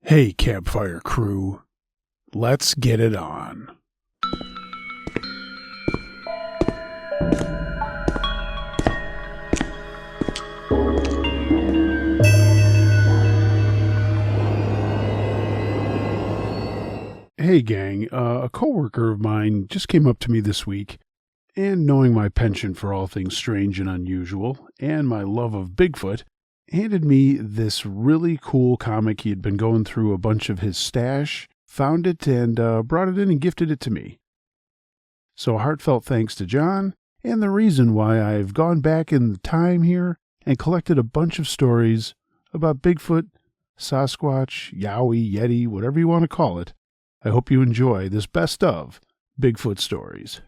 Hey, campfire crew, let's get it on. Hey gang, a coworker of mine just came up to me this week, and knowing my penchant for all things strange and unusual, and my love of Bigfoot, handed me this really cool comic. He had been going through a bunch of his stash, found it, and brought it in and gifted it to me. So a heartfelt thanks to John, and the reason why I've gone back in the time here and collected a bunch of stories about Bigfoot, Sasquatch, Yowie, Yeti, whatever you want to call it. I hope you enjoy this best of Bigfoot stories.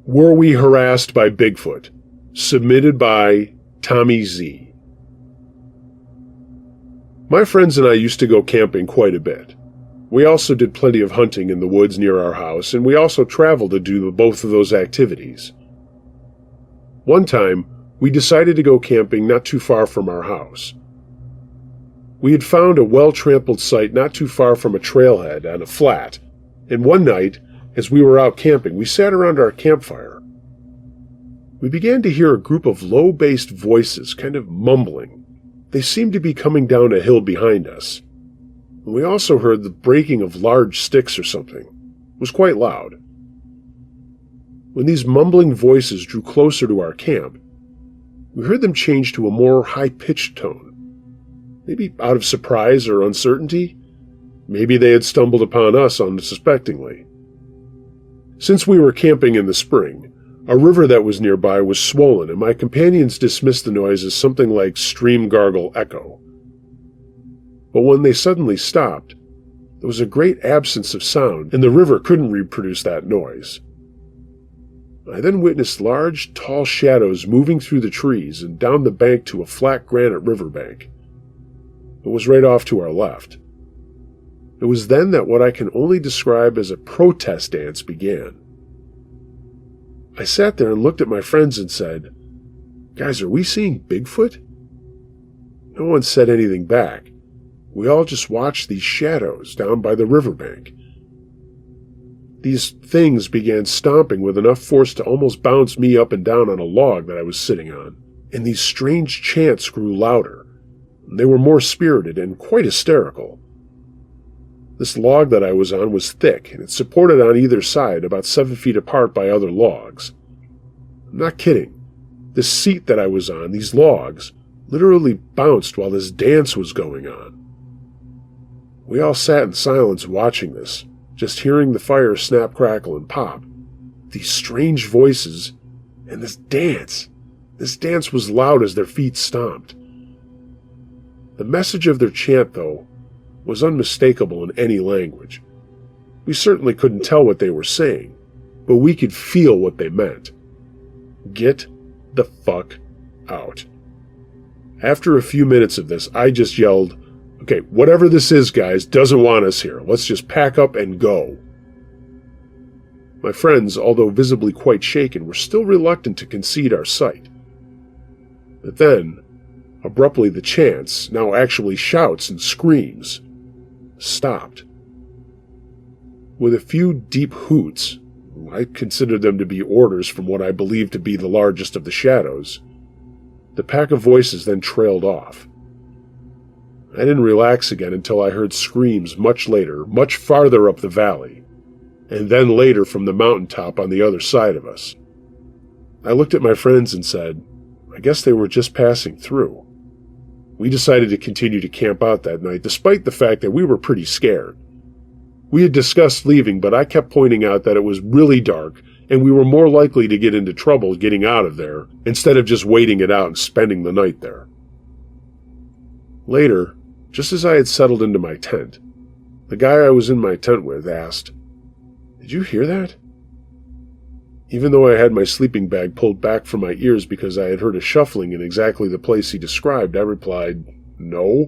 Were We Harassed by Bigfoot? Submitted by Tommy Z. My friends and I used to go camping quite a bit. We also did plenty of hunting in the woods near our house, and we also traveled to do both of those activities. One time, we decided to go camping not too far from our house. We had found a well-trampled site not too far from a trailhead on a flat, and one night, as we were out camping, we sat around our campfire. We began to hear a group of low-based voices kind of mumbling. They seemed to be coming down a hill behind us. And we also heard the breaking of large sticks or something. It was quite loud. When these mumbling voices drew closer to our camp, we heard them change to a more high-pitched tone. Maybe out of surprise or uncertainty. Maybe they had stumbled upon us unsuspectingly. Since we were camping in the spring, a river that was nearby was swollen, and my companions dismissed the noise as something like stream gargle echo. But when they suddenly stopped, there was a great absence of sound, and the river couldn't reproduce that noise. I then witnessed large, tall shadows moving through the trees and down the bank to a flat granite riverbank. It was right off to our left. It was then that what I can only describe as a protest dance began. I sat there and looked at my friends and said, "Guys, are we seeing Bigfoot?" No one said anything back. We all just watched these shadows down by the riverbank. These things began stomping with enough force to almost bounce me up and down on a log that I was sitting on, and these strange chants grew louder. They were more spirited and quite hysterical. This log that I was on was thick, and it supported on either side, about 7 feet apart by other logs. I'm not kidding. This seat that I was on, these logs, literally bounced while this dance was going on. We all sat in silence watching this, just hearing the fire snap, crackle, and pop. These strange voices, and this dance. This dance was loud as their feet stomped. The message of their chant, though, was unmistakable in any language. We certainly couldn't tell what they were saying, but we could feel what they meant. Get the fuck out. After a few minutes of this, I just yelled, "Okay, whatever this is, guys, doesn't want us here. Let's just pack up and go." My friends, although visibly quite shaken, were still reluctant to concede our sight. But then, abruptly the chants, now actually shouts and screams, stopped. With a few deep hoots, I considered them to be orders from what I believed to be the largest of the shadows, the pack of voices then trailed off. I didn't relax again until I heard screams much later, much farther up the valley, and then later from the mountaintop on the other side of us. I looked at my friends and said, I guess they were just passing through. We decided to continue to camp out that night, despite the fact that we were pretty scared. We had discussed leaving, but I kept pointing out that it was really dark, and we were more likely to get into trouble getting out of there, instead of just waiting it out and spending the night there. Later, just as I had settled into my tent, the guy I was in my tent with asked, "Did you hear that?" Even though I had my sleeping bag pulled back from my ears because I had heard a shuffling in exactly the place he described, I replied, "No,"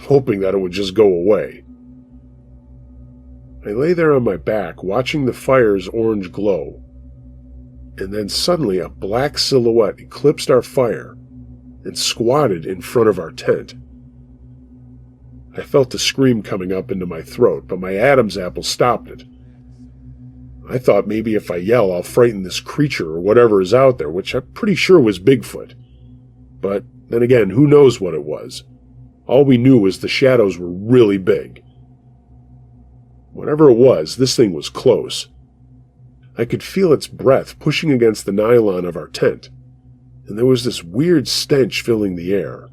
hoping that it would just go away. I lay there on my back, watching the fire's orange glow, and then suddenly a black silhouette eclipsed our fire, and squatted in front of our tent. I felt a scream coming up into my throat, but my Adam's apple stopped it. I thought maybe if I yell, I'll frighten this creature or whatever is out there, which I'm pretty sure was Bigfoot. But then again, who knows what it was? All we knew was the shadows were really big. Whatever it was, this thing was close. I could feel its breath pushing against the nylon of our tent, and there was this weird stench filling the air.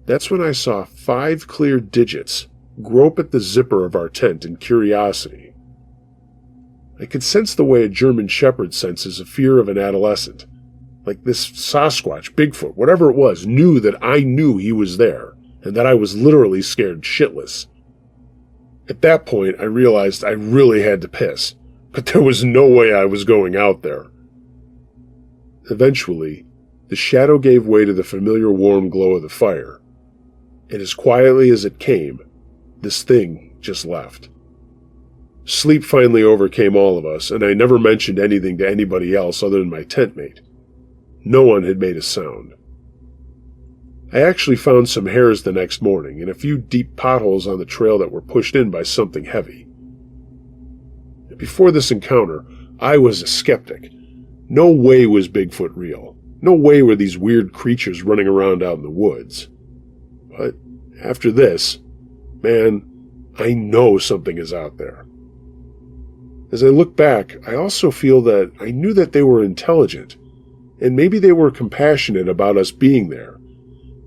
That's when I saw 5 clear digits grope at the zipper of our tent in curiosity. I could sense the way a German shepherd senses a fear of an adolescent. Like this Sasquatch, Bigfoot, whatever it was, knew that I knew he was there, and that I was literally scared shitless. At that point, I realized I really had to piss, but there was no way I was going out there. Eventually, the shadow gave way to the familiar warm glow of the fire, and as quietly as it came, this thing just left. Sleep finally overcame all of us, and I never mentioned anything to anybody else other than my tent mate. No one had made a sound. I actually found some hairs the next morning and a few deep potholes on the trail that were pushed in by something heavy. Before this encounter, I was a skeptic. No way was Bigfoot real. No way were these weird creatures running around out in the woods. But after this, man, I know something is out there. As I look back, I also feel that I knew that they were intelligent, and maybe they were compassionate about us being there,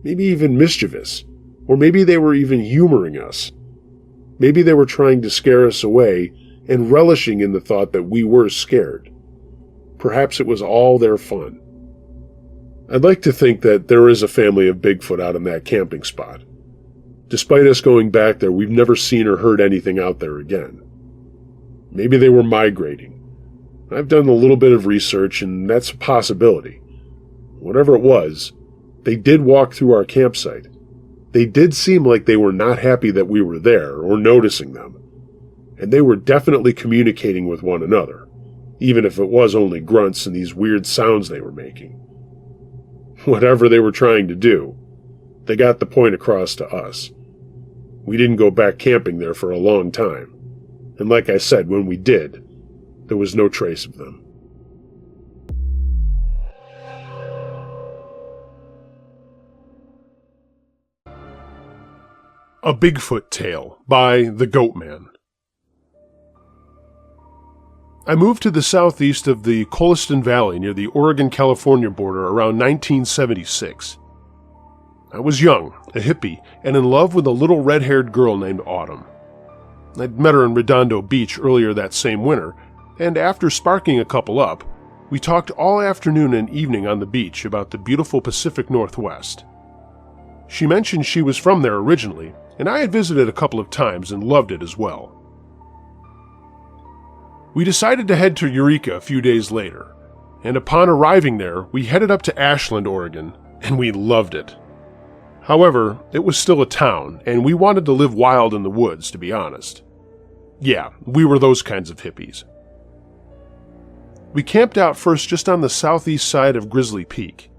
maybe even mischievous, or maybe they were even humoring us. Maybe they were trying to scare us away and relishing in the thought that we were scared. Perhaps it was all their fun. I'd like to think that there is a family of Bigfoot out in that camping spot. Despite us going back there, we've never seen or heard anything out there again. Maybe they were migrating. I've done a little bit of research, and that's a possibility. Whatever it was, they did walk through our campsite. They did seem like they were not happy that we were there or noticing them. And they were definitely communicating with one another, even if it was only grunts and these weird sounds they were making. Whatever they were trying to do, they got the point across to us. We didn't go back camping there for a long time. And like I said, when we did, there was no trace of them. A Bigfoot Tale by The Goatman. I moved to the southeast of the Coliston Valley near the Oregon-California border around 1976. I was young, a hippie, and in love with a little red-haired girl named Autumn. I'd met her in Redondo Beach earlier that same winter, and after sparking a couple up, we talked all afternoon and evening on the beach about the beautiful Pacific Northwest. She mentioned she was from there originally, and I had visited a couple of times and loved it as well. We decided to head to Eureka a few days later, and upon arriving there, we headed up to Ashland, Oregon, and we loved it. However, it was still a town, and we wanted to live wild in the woods, to be honest. Yeah, we were those kinds of hippies. We camped out first just on the southeast side of Grizzly Peak.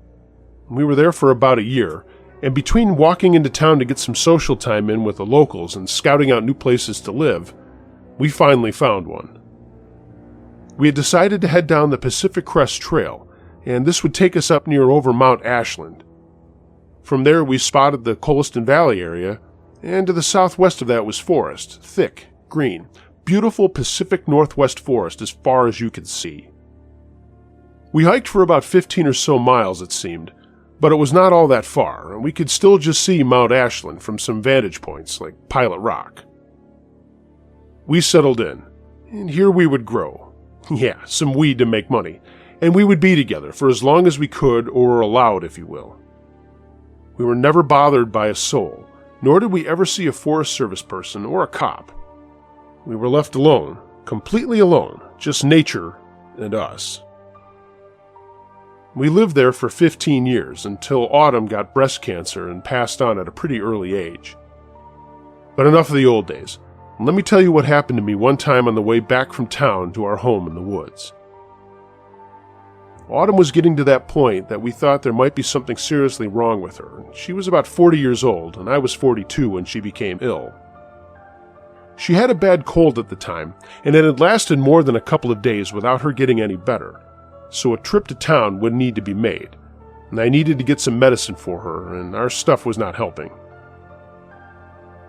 We were there for about a year, and between walking into town to get some social time in with the locals and scouting out new places to live, we finally found one. We had decided to head down the Pacific Crest Trail, and this would take us up near over Mount Ashland. From there we spotted the Coliston Valley area, and to the southwest of that was forest, thick, green, beautiful Pacific Northwest forest as far as you could see. We hiked for about 15 or so miles, it seemed, but it was not all that far, and we could still just see Mount Ashland from some vantage points like Pilot Rock. We settled in, and here we would grow. Yeah, some weed to make money, and we would be together for as long as we could or were allowed, if you will. We were never bothered by a soul, nor did we ever see a Forest Service person or a cop. We were left alone, completely alone, just nature and us. We lived there for 15 years until Autumn got breast cancer and passed on at a pretty early age. But enough of the old days. Let me tell you what happened to me one time on the way back from town to our home in the woods. Autumn was getting to that point that we thought there might be something seriously wrong with her. She was about 40 years old, and I was 42 when she became ill. She had a bad cold at the time, and it had lasted more than a couple of days without her getting any better, so a trip to town would need to be made, and I needed to get some medicine for her, and our stuff was not helping.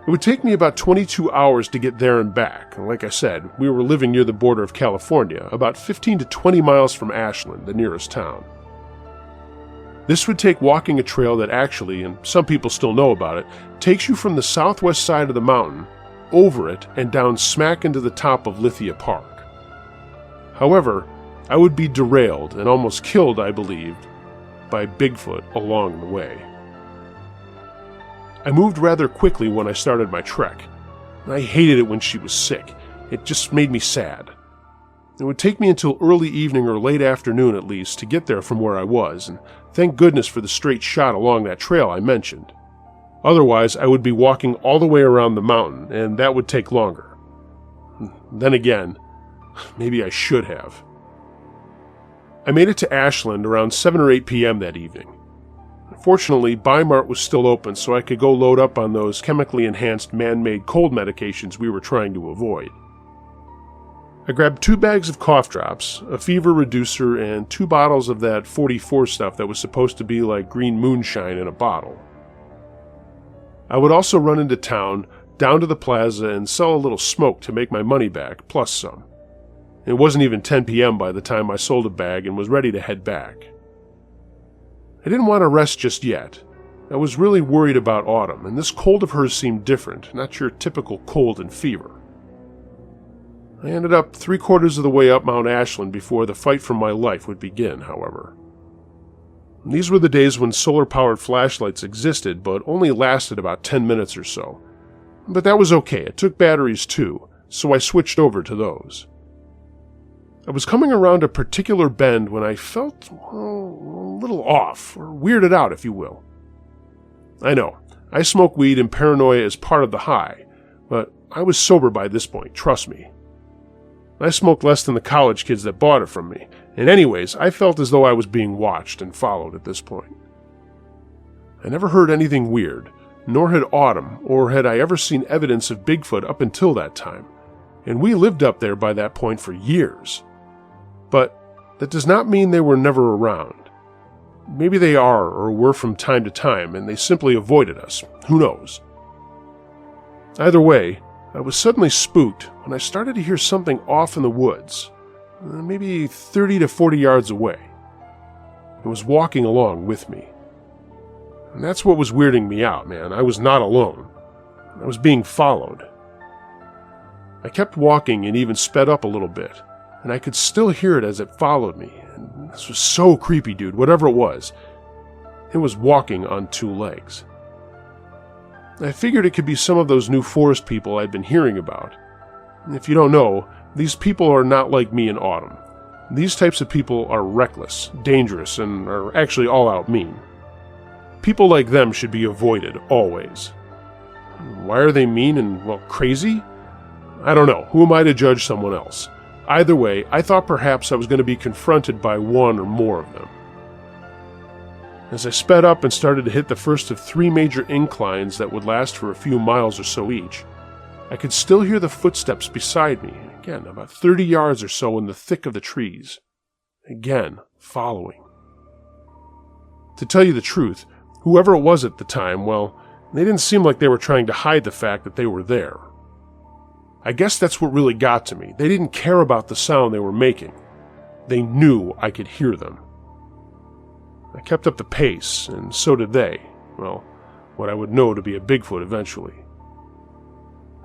It would take me about 22 hours to get there and back, and like I said, we were living near the border of California, about 15 to 20 miles from Ashland, the nearest town. This would take walking a trail that actually, and some people still know about it, takes you from the southwest side of the mountain, over it, and down smack into the top of Lithia Park. However, I would be derailed and almost killed, I believed, by Bigfoot along the way. I moved rather quickly when I started my trek. I hated it when she was sick. It just made me sad. It would take me until early evening or late afternoon at least to get there from where I was, and thank goodness for the straight shot along that trail I mentioned. Otherwise, I would be walking all the way around the mountain, and that would take longer. Then again, maybe I should have. I made it to Ashland around 7 or 8 p.m. that evening. Fortunately, Bi-Mart was still open, so I could go load up on those chemically enhanced man-made cold medications we were trying to avoid. I grabbed 2 bags of cough drops, a fever reducer, and 2 bottles of that 44 stuff that was supposed to be like green moonshine in a bottle. I would also run into town, down to the plaza, and sell a little smoke to make my money back, plus some. It wasn't even 10 p.m. by the time I sold a bag and was ready to head back. I didn't want to rest just yet. I was really worried about Autumn, and this cold of hers seemed different, not your typical cold and fever. I ended up 3/4 of the way up Mount Ashland before the fight for my life would begin, however. These were the days when solar-powered flashlights existed, but only lasted about 10 minutes or so. But that was okay, it took batteries too, so I switched over to those. I was coming around a particular bend when I felt, well, a little off, or weirded out, if you will. I know, I smoke weed and paranoia is part of the high, but I was sober by this point, trust me. I smoked less than the college kids that bought it from me, and anyways, I felt as though I was being watched and followed at this point. I never heard anything weird, nor had Autumn, or had I ever seen evidence of Bigfoot up until that time, and we lived up there by that point for years. But that does not mean they were never around. Maybe they are or were from time to time, and they simply avoided us. Who knows? Either way, I was suddenly spooked when I started to hear something off in the woods, maybe 30 to 40 yards away. It was walking along with me. And that's what was weirding me out, man. I was not alone. I was being followed. I kept walking and even sped up a little bit, and I could still hear it as it followed me. And this was so creepy, dude, whatever it was. It was walking on 2 legs. I figured it could be some of those new forest people I'd been hearing about. And if you don't know, these people are not like me and Autumn. These types of people are reckless, dangerous, and are actually all-out mean. People like them should be avoided, always. Why are they mean and, well, crazy? I don't know. Who am I to judge someone else? Either way, I thought perhaps I was going to be confronted by one or more of them. As I sped up and started to hit the first of 3 major inclines that would last for a few miles or so each, I could still hear the footsteps beside me, again, about 30 yards or so in the thick of the trees. Again, following. To tell you the truth, whoever it was at the time, well, they didn't seem like they were trying to hide the fact that they were there. I guess that's what really got to me. They didn't care about the sound they were making. They knew I could hear them. I kept up the pace, and so did they. Well, what I would know to be a Bigfoot eventually.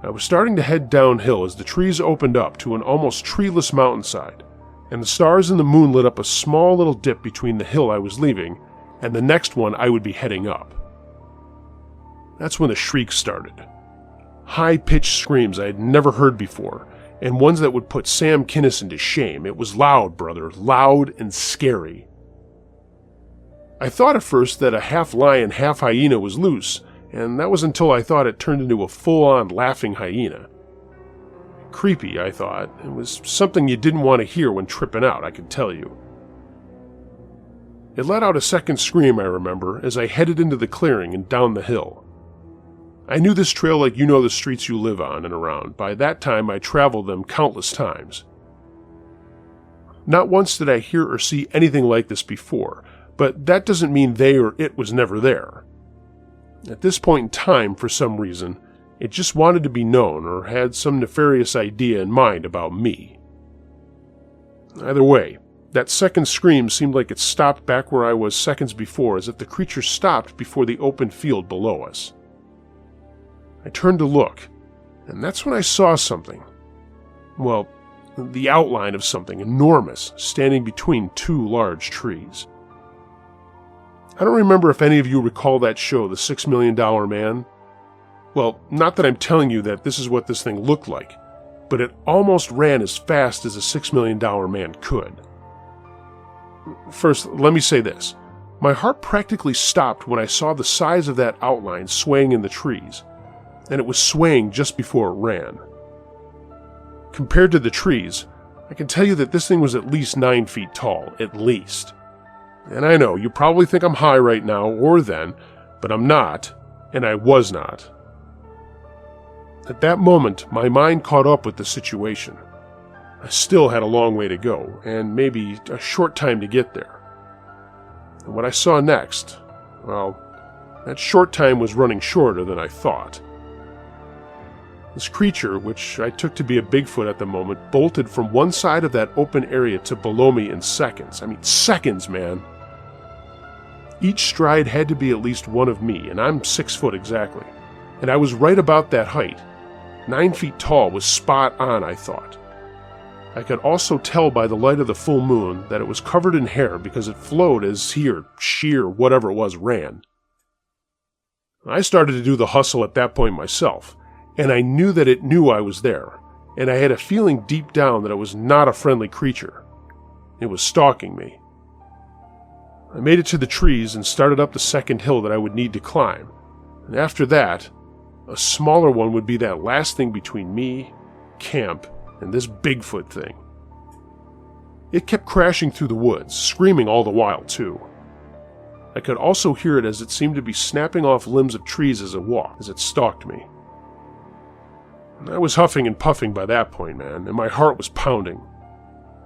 I was starting to head downhill as the trees opened up to an almost treeless mountainside, and the stars and the moon lit up a small little dip between the hill I was leaving and the next one I would be heading up. That's when the shrieks started. High-pitched screams I had never heard before, and ones that would put Sam Kinison to shame. It was loud, brother, loud and scary. I thought at first that a half-lion, half-hyena was loose, and that was until I thought it turned into a full-on laughing hyena. Creepy, I thought. It was something you didn't want to hear when tripping out, I can tell you. It let out a second scream, I remember, as I headed into the clearing and down the hill. I knew this trail like you know the streets you live on and around. By that time, I traveled them countless times. Not once did I hear or see anything like this before, but that doesn't mean they or it was never there. At this point in time, for some reason, it just wanted to be known or had some nefarious idea in mind about me. Either way, that second scream seemed like it stopped back where I was seconds before, as if the creature stopped before the open field below us. I turned to look, and that's when I saw something. Well, the outline of something enormous standing between two large trees. I don't remember if any of you recall that show, The $6 Million Man. Well, not that I'm telling you that this is what this thing looked like, but it almost ran as fast as a $6 Million Man could. First, let me say this. My heart practically stopped when I saw the size of that outline swaying in the trees, and it was swaying just before it ran. Compared to the trees, I can tell you that this thing was at least 9 feet tall, at least. And I know, you probably think I'm high right now, or then, but I'm not, and I was not. At that moment, my mind caught up with the situation. I still had a long way to go, and maybe a short time to get there. And what I saw next, well, that short time was running shorter than I thought. This creature, which I took to be a Bigfoot at the moment, bolted from one side of that open area to below me in seconds. I mean, seconds, man! Each stride had to be at least one of me, and I'm 6 foot exactly. And I was right about that height. 9 feet tall was spot on, I thought. I could also tell by the light of the full moon that it was covered in hair because it flowed as he or she or whatever it was ran. I started to do the hustle at that point myself, and I knew that it knew I was there, and I had a feeling deep down that it was not a friendly creature. It was stalking me. I made it to the trees and started up the second hill that I would need to climb, and after that, a smaller one would be that last thing between me, camp, and this Bigfoot thing. It kept crashing through the woods, screaming all the while, too. I could also hear it as it seemed to be snapping off limbs of trees as it walked, as it stalked me. I was huffing and puffing by that point, man, and my heart was pounding.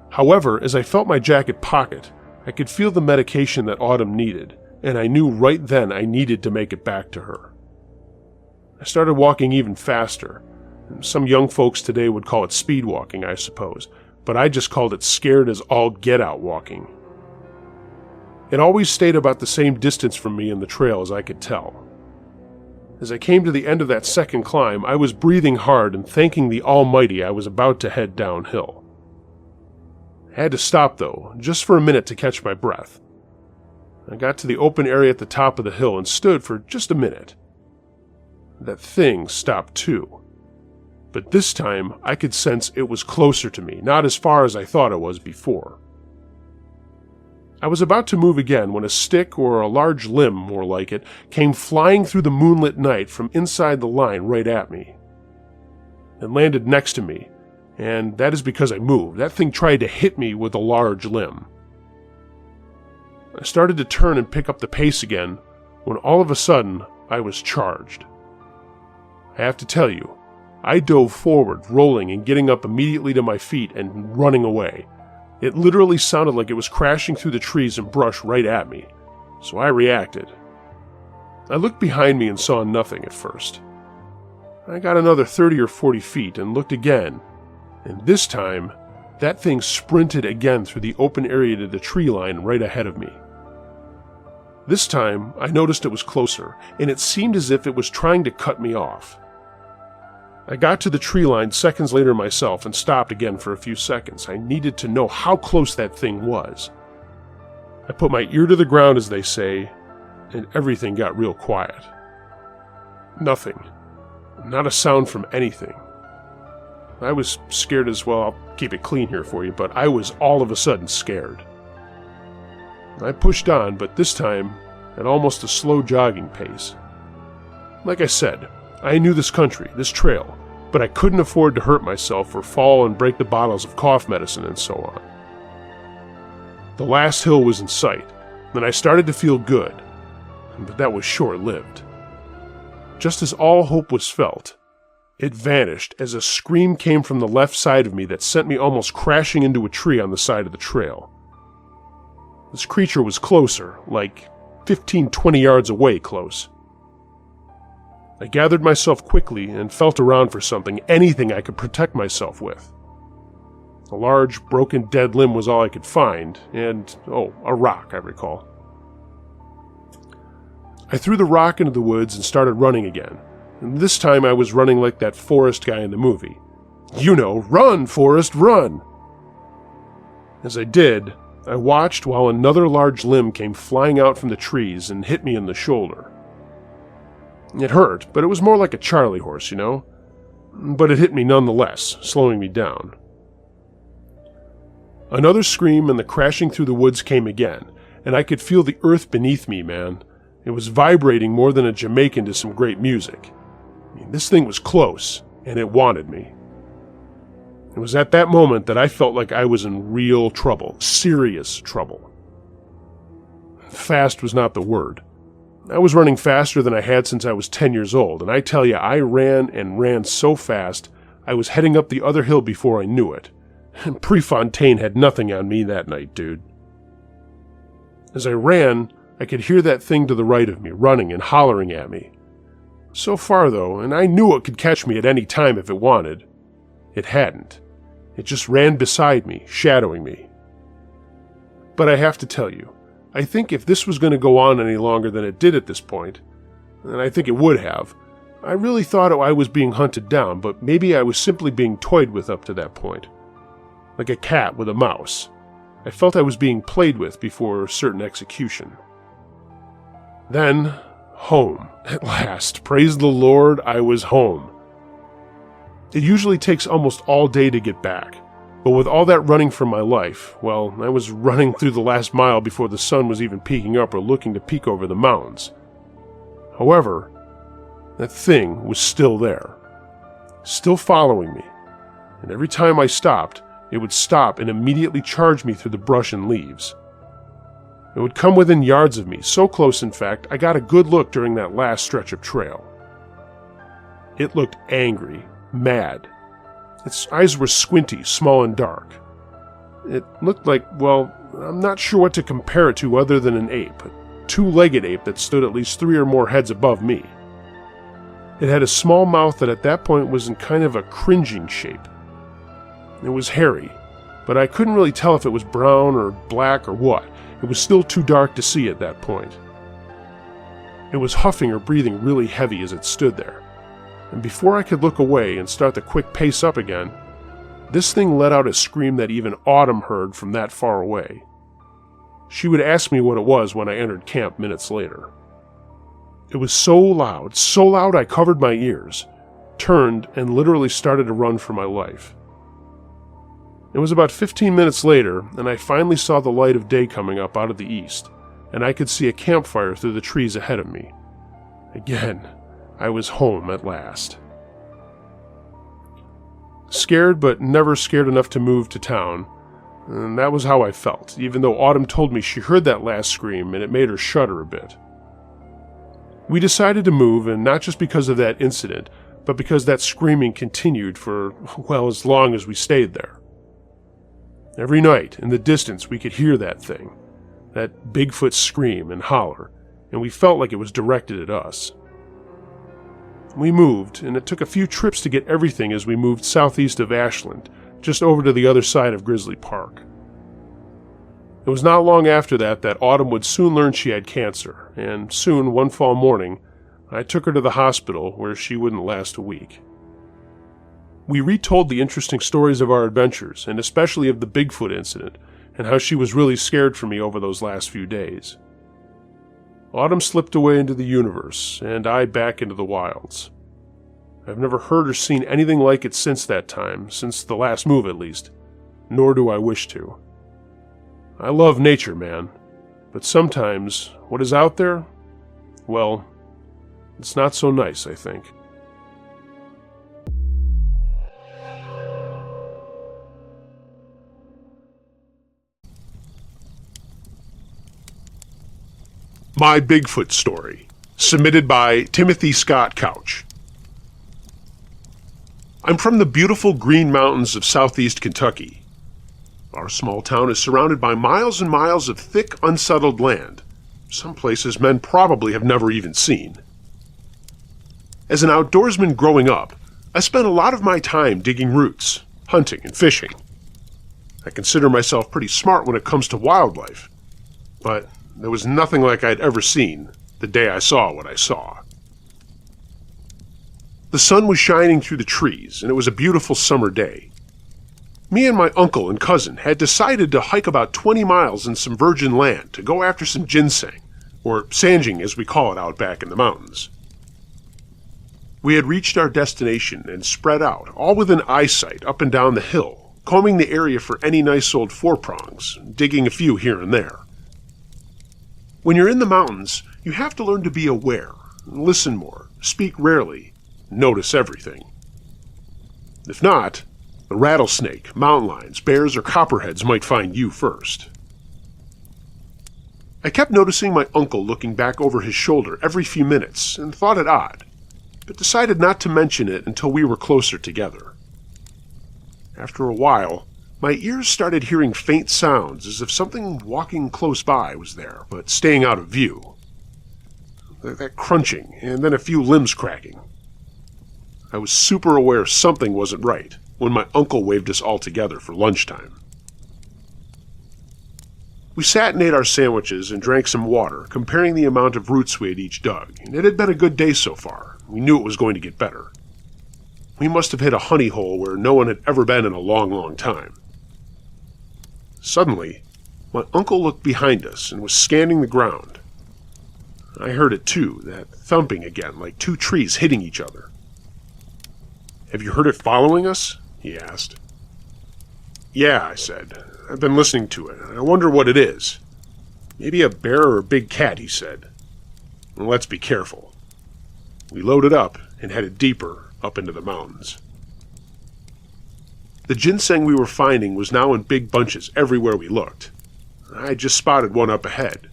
However, as I felt my jacket pocket, I could feel the medication that Autumn needed, and I knew right then I needed to make it back to her. I started walking even faster. Some young folks today would call it speed walking, I suppose, but I just called it scared as all get out walking. It always stayed about the same distance from me in the trail as I could tell. As I came to the end of that second climb, I was breathing hard and thanking the Almighty I was about to head downhill. I had to stop, though, just for a minute to catch my breath. I got to the open area at the top of the hill and stood for just a minute. That thing stopped too. But this time, I could sense it was closer to me, not as far as I thought it was before. I was about to move again when a stick, or a large limb more like it, came flying through the moonlit night from inside the line right at me. It landed next to me, and that is because I moved. That thing tried to hit me with a large limb. I started to turn and pick up the pace again, when all of a sudden, I was charged. I have to tell you, I dove forward, rolling and getting up immediately to my feet and running away. It literally sounded like it was crashing through the trees and brush right at me, so I reacted. I looked behind me and saw nothing at first. I got another 30 or 40 feet and looked again, and this time, that thing sprinted again through the open area to the tree line right ahead of me. This time, I noticed it was closer, and it seemed as if it was trying to cut me off. I got to the tree line seconds later myself and stopped again for a few seconds. I needed to know how close that thing was. I put my ear to the ground, as they say, and everything got real quiet. Nothing. Not a sound from anything. I was scared as well. I'll keep it clean here for you, but I was all of a sudden scared. I pushed on, but this time at almost a slow jogging pace. Like I said, I knew this country, this trail, but I couldn't afford to hurt myself or fall and break the bottles of cough medicine and so on. The last hill was in sight, Then I started to feel good, but that was short-lived. Just as all hope was felt, it vanished as a scream came from the left side of me that sent me almost crashing into a tree on the side of the trail. This creature was closer, like 15-20 yards away close. I gathered myself quickly and felt around for something, anything I could protect myself with. A large, broken, dead limb was all I could find, and, a rock, I recall. I threw the rock into the woods and started running again, and this time I was running like that Forrest guy in the movie. You know, run, Forrest, run! As I did, I watched while another large limb came flying out from the trees and hit me in the shoulder. It hurt, but it was more like a Charlie horse, you know? But it hit me nonetheless, slowing me down. Another scream and the crashing through the woods came again, and I could feel the earth beneath me, man. It was vibrating more than a Jamaican to some great music. This thing was close, and it wanted me. It was at that moment that I felt like I was in real trouble, serious trouble. Fast was not the word. I was running faster than I had since I was 10 years old, and I tell you, I ran and ran so fast, I was heading up the other hill before I knew it. And Prefontaine had nothing on me that night, dude. As I ran, I could hear that thing to the right of me, running and hollering at me. So far, though, and I knew it could catch me at any time if it wanted. It hadn't. It just ran beside me, shadowing me. But I have to tell you, I think if this was going to go on any longer than it did at this point, and I think it would have, I really thought I was being hunted down, but maybe I was simply being toyed with up to that point. Like a cat with a mouse. I felt I was being played with before certain execution. Then, home. At last. Praise the Lord, I was home. It usually takes almost all day to get back, but with all that running for my life, well, I was running through the last mile before the sun was even peeking up or looking to peek over the mountains. However, that thing was still there, still following me, and every time I stopped, it would stop and immediately charge me through the brush and leaves. It would come within yards of me, so close in fact, I got a good look during that last stretch of trail. It looked angry, mad. Its eyes were squinty, small and dark. It looked like, well, I'm not sure what to compare it to other than an ape, a two-legged ape that stood at least 3 or more heads above me. It had a small mouth that at that point was in kind of a cringing shape. It was hairy, but I couldn't really tell if it was brown or black or what. It was still too dark to see at that point. It was huffing or breathing really heavy as it stood there, and before I could look away and start the quick pace up again, this thing let out a scream that even Autumn heard from that far away. She would ask me what it was when I entered camp minutes later. It was so loud I covered my ears, turned, and literally started to run for my life. It was about 15 minutes later, and I finally saw the light of day coming up out of the east, and I could see a campfire through the trees ahead of me. Again, I was home at last. Scared, but never scared enough to move to town, and that was how I felt, even though Autumn told me she heard that last scream and it made her shudder a bit. We decided to move, and not just because of that incident, but because that screaming continued for, well, as long as we stayed there. Every night, in the distance, we could hear that thing, that Bigfoot scream and holler, and we felt like it was directed at us. We moved, and it took a few trips to get everything as we moved southeast of Ashland, just over to the other side of Grizzly Park. It was not long after that Autumn would soon learn she had cancer, and soon, one fall morning, I took her to the hospital where she wouldn't last a week. We retold the interesting stories of our adventures, and especially of the Bigfoot incident, and how she was really scared for me over those last few days. Autumn slipped away into the universe, and I back into the wilds. I've never heard or seen anything like it since that time, since the last move at least, nor do I wish to. I love nature, man, but sometimes what is out there, well, it's not so nice, I think. My Bigfoot Story, submitted by Timothy Scott Couch. I'm from the beautiful Green Mountains of southeast Kentucky. Our small town is surrounded by miles and miles of thick, unsettled land, some places men probably have never even seen. As an outdoorsman growing up, I spent a lot of my time digging roots, hunting, and fishing. I consider myself pretty smart when it comes to wildlife, but there was nothing like I'd ever seen the day I saw what I saw. The sun was shining through the trees, and it was a beautiful summer day. Me and my uncle and cousin had decided to hike about 20 miles in some virgin land to go after some ginseng, or sanjing as we call it out back in the mountains. We had reached our destination and spread out, all within eyesight, up and down the hill, combing the area for any nice old four-prongs, digging a few here and there. When you're in the mountains, you have to learn to be aware, listen more, speak rarely, notice everything. If not, a rattlesnake, mountain lions, bears, or copperheads might find you first. I kept noticing my uncle looking back over his shoulder every few minutes and thought it odd, but decided not to mention it until we were closer together. After a while, my ears started hearing faint sounds as if something walking close by was there, but staying out of view. That crunching, and then a few limbs cracking. I was super aware something wasn't right when my uncle waved us all together for lunchtime. We sat and ate our sandwiches and drank some water, comparing the amount of roots we had each dug, and it had been a good day so far. We knew it was going to get better. We must have hit a honey hole where no one had ever been in a long, long time. Suddenly, my uncle looked behind us and was scanning the ground. I heard it too, that thumping again, like two trees hitting each other. "Have you heard it following us?" he asked. "Yeah," I said. "I've been listening to it. I wonder what it is." "Maybe a bear or a big cat," he said. "Well, let's be careful." We loaded up and headed deeper up into the mountains. The ginseng we were finding was now in big bunches everywhere we looked. I just spotted one up ahead.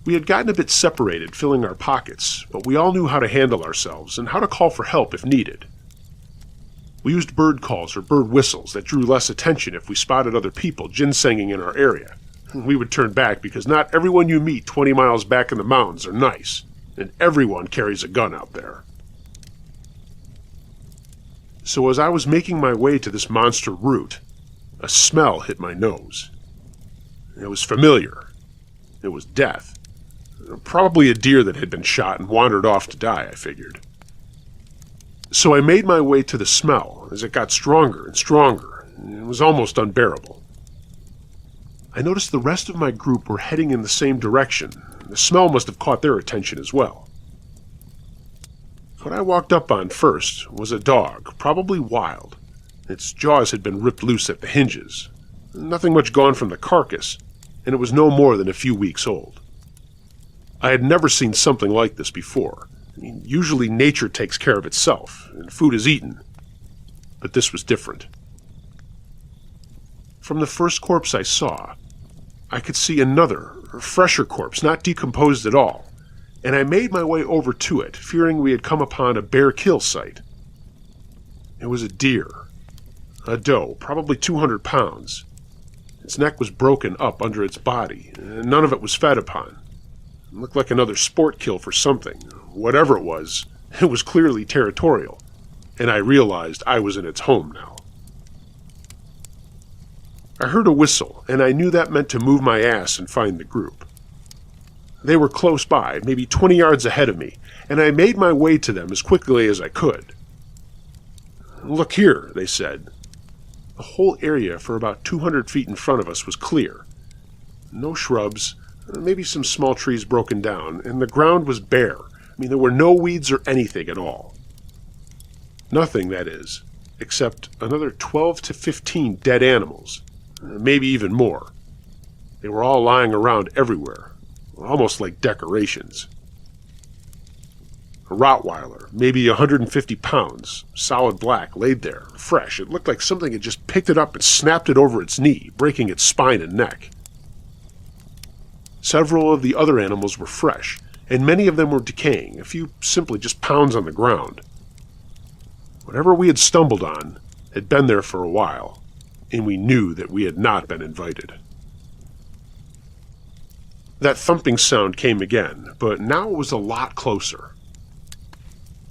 We had gotten a bit separated, filling our pockets, but we all knew how to handle ourselves and how to call for help if needed. We used bird calls or bird whistles that drew less attention if we spotted other people ginsenging in our area. We would turn back because not everyone you meet 20 miles back in the mountains are nice, and everyone carries a gun out there. So as I was making my way to this monster root, a smell hit my nose. It was familiar. It was death. Probably a deer that had been shot and wandered off to die, I figured. So I made my way to the smell as it got stronger and stronger, and it was almost unbearable. I noticed the rest of my group were heading in the same direction. The smell must have caught their attention as well. What I walked up on first was a dog, probably wild. Its jaws had been ripped loose at the hinges. Nothing much gone from the carcass, and it was no more than a few weeks old. I had never seen something like this before. Usually nature takes care of itself, and food is eaten. But this was different. From the first corpse I saw, I could see another, fresher corpse, not decomposed at all, and I made my way over to it, fearing we had come upon a bear kill site. It was a deer. A doe, probably 200 pounds. Its neck was broken up under its body, and none of it was fed upon. It looked like another sport kill for something. Whatever it was clearly territorial, and I realized I was in its home now. I heard a whistle, and I knew that meant to move my ass and find the group. They were close by, maybe 20 yards ahead of me, and I made my way to them as quickly as I could. "Look here," they said. The whole area for about 200 feet in front of us was clear. No shrubs, maybe some small trees broken down, and the ground was bare. There were no weeds or anything at all. Nothing, that is, except another 12 to 15 dead animals, maybe even more. They were all lying around everywhere, almost like decorations. A Rottweiler, maybe 150 pounds, solid black, laid there, fresh. It looked like something had just picked it up and snapped it over its knee, breaking its spine and neck. Several of the other animals were fresh, and many of them were decaying, a few simply just pounds on the ground. Whatever we had stumbled on had been there for a while, and we knew that we had not been invited. That thumping sound came again, but now it was a lot closer.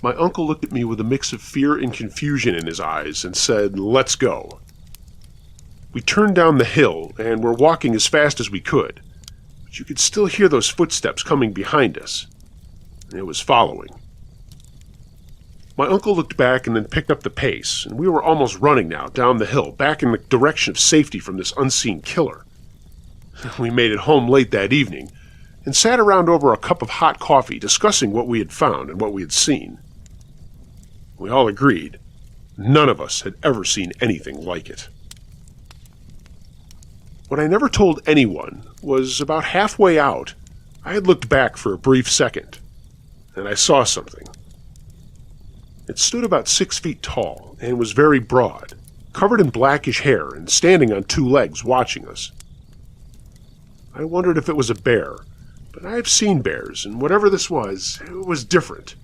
My uncle looked at me with a mix of fear and confusion in his eyes and said, "Let's go." We turned down the hill and were walking as fast as we could, but you could still hear those footsteps coming behind us. It was following. My uncle looked back and then picked up the pace, and we were almost running now down the hill, back in the direction of safety from this unseen killer. We made it home late that evening and sat around over a cup of hot coffee discussing what we had found and what we had seen. We all agreed none of us had ever seen anything like it. What I never told anyone was about halfway out, I had looked back for a brief second, and I saw something. It stood about 6 feet tall and was very broad, covered in blackish hair and standing on 2 legs watching us. I wondered if it was a bear, but I have seen bears, and whatever this was, it was different.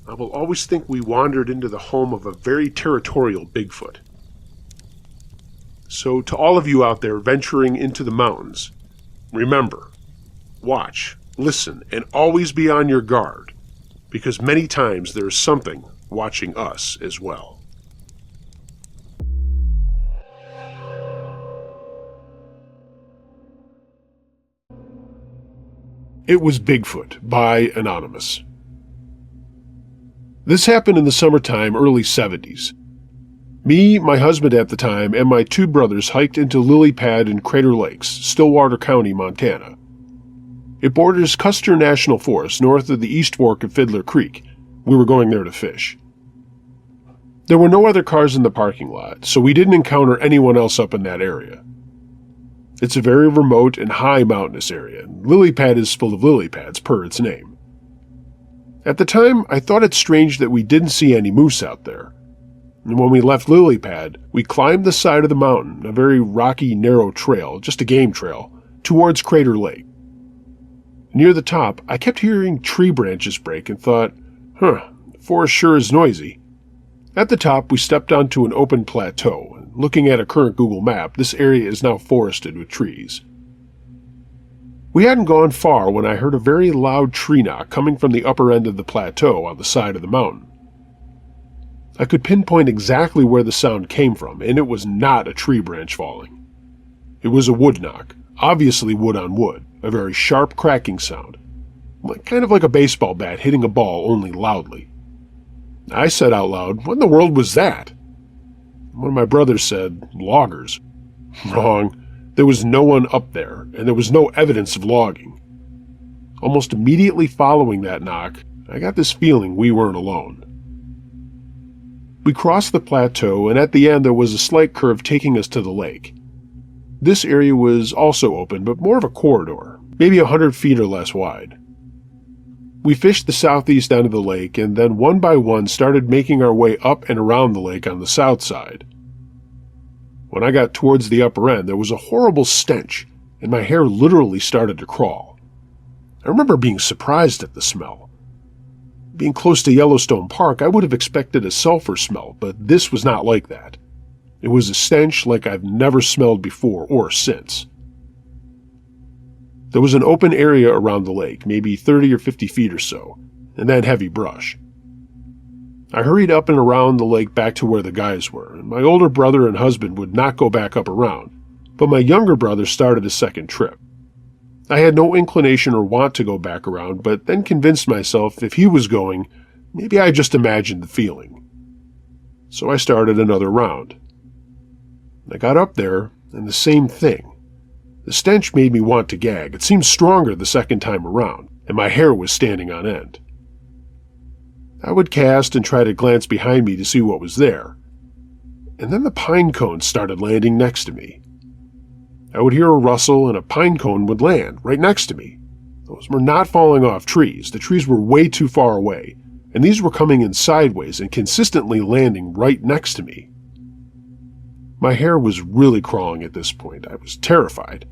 I will always think we wandered into the home of a very territorial Bigfoot. So to all of you out there venturing into the mountains, remember, watch, listen, and always be on your guard, because many times there is something watching us as well. It was Bigfoot by Anonymous. This happened in the summertime, early 70s. Me, my husband at the time, and my 2 brothers hiked into Lily Pad in Crater Lakes, Stillwater County, Montana. It borders Custer National Forest north of the East Fork of Fiddler Creek. We were going there to fish. There were no other cars in the parking lot, so we didn't encounter anyone else up in that area. It's a very remote and high mountainous area, and Lily Pad is full of lily pads, per its name. At the time, I thought it strange that we didn't see any moose out there. And when we left Lily Pad, we climbed the side of the mountain, a very rocky, narrow trail, just a game trail, towards Crater Lake. Near the top, I kept hearing tree branches break and thought, the forest sure is noisy. At the top, we stepped onto an open plateau, and looking at a current Google map, this area is now forested with trees. We hadn't gone far when I heard a very loud tree knock coming from the upper end of the plateau on the side of the mountain. I could pinpoint exactly where the sound came from, and it was not a tree branch falling. It was a wood knock, obviously wood on wood, a very sharp cracking sound, kind of like a baseball bat hitting a ball, only loudly. I said out loud, "What in the world was that?" One of my brothers said, "Loggers." Wrong. There was no one up there, and there was no evidence of logging. Almost immediately following that knock, I got this feeling we weren't alone. We crossed the plateau, and at the end there was a slight curve taking us to the lake. This area was also open, but more of a corridor, maybe 100 feet or less wide. We fished the southeast end of the lake, and then one by one started making our way up and around the lake on the south side. When I got towards the upper end, there was a horrible stench, and my hair literally started to crawl. I remember being surprised at the smell. Being close to Yellowstone Park, I would have expected a sulfur smell, but this was not like that. It was a stench like I've never smelled before or since. There was an open area around the lake, maybe 30 or 50 feet or so, and then heavy brush. I hurried up and around the lake back to where the guys were, and my older brother and husband would not go back up around, but my younger brother started a second trip. I had no inclination or want to go back around, but then convinced myself if he was going, maybe I just imagined the feeling. So I started another round. I got up there, and the same thing. The stench made me want to gag. It seemed stronger the second time around, and my hair was standing on end. I would cast and try to glance behind me to see what was there. And then the pine cones started landing next to me. I would hear a rustle and a pine cone would land right next to me. Those were not falling off trees. The trees were way too far away, and these were coming in sideways and consistently landing right next to me. My hair was really crawling at this point. I was terrified.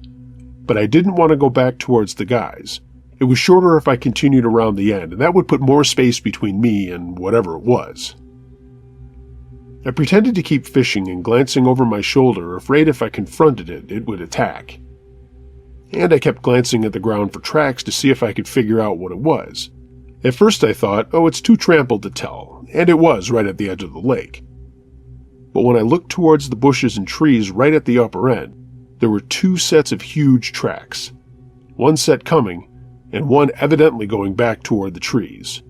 but I didn't want to go back towards the guys. It was shorter if I continued around the end, and that would put more space between me and whatever it was. I pretended to keep fishing and glancing over my shoulder, afraid if I confronted it, it would attack. And I kept glancing at the ground for tracks to see if I could figure out what it was. At first I thought, oh, it's too trampled to tell, and it was right at the edge of the lake. But when I looked towards the bushes and trees right at the upper end, there were 2 sets of huge tracks. One set coming, and one evidently going back toward the trees.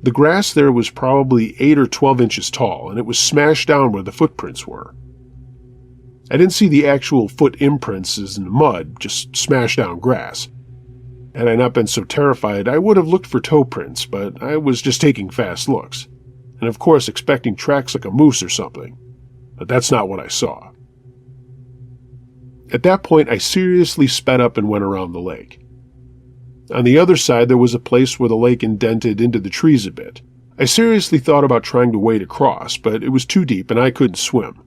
The grass there was probably 8 or 12 inches tall, and it was smashed down where the footprints were. I didn't see the actual foot imprints as in the mud, just smashed down grass. Had I not been so terrified, I would have looked for toe prints, but I was just taking fast looks, and of course expecting tracks like a moose or something. But that's not what I saw. At that point, I seriously sped up and went around the lake. On the other side, there was a place where the lake indented into the trees a bit. I seriously thought about trying to wade across, but it was too deep and I couldn't swim.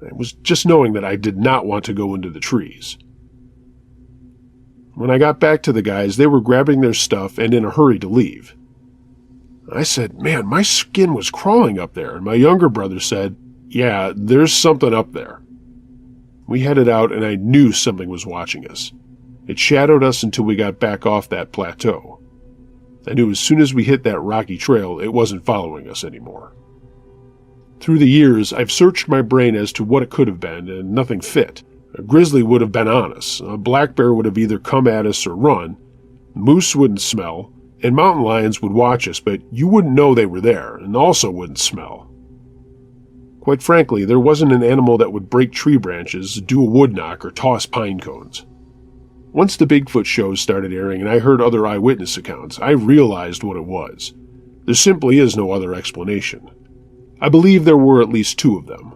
It was just knowing that I did not want to go into the trees. When I got back to the guys, they were grabbing their stuff and in a hurry to leave. I said, man, my skin was crawling up there, and my younger brother said, yeah, there's something up there. We headed out and I knew something was watching us. It shadowed us until we got back off that plateau. I knew as soon as we hit that rocky trail, it wasn't following us anymore. Through the years, I've searched my brain as to what it could have been, and nothing fit. A grizzly would have been on us, a black bear would have either come at us or run, moose wouldn't smell, and mountain lions would watch us, but you wouldn't know they were there, and also wouldn't smell. Quite frankly, there wasn't an animal that would break tree branches, do a wood knock, or toss pine cones. Once the Bigfoot shows started airing and I heard other eyewitness accounts, I realized what it was. There simply is no other explanation. I believe there were at least 2 of them.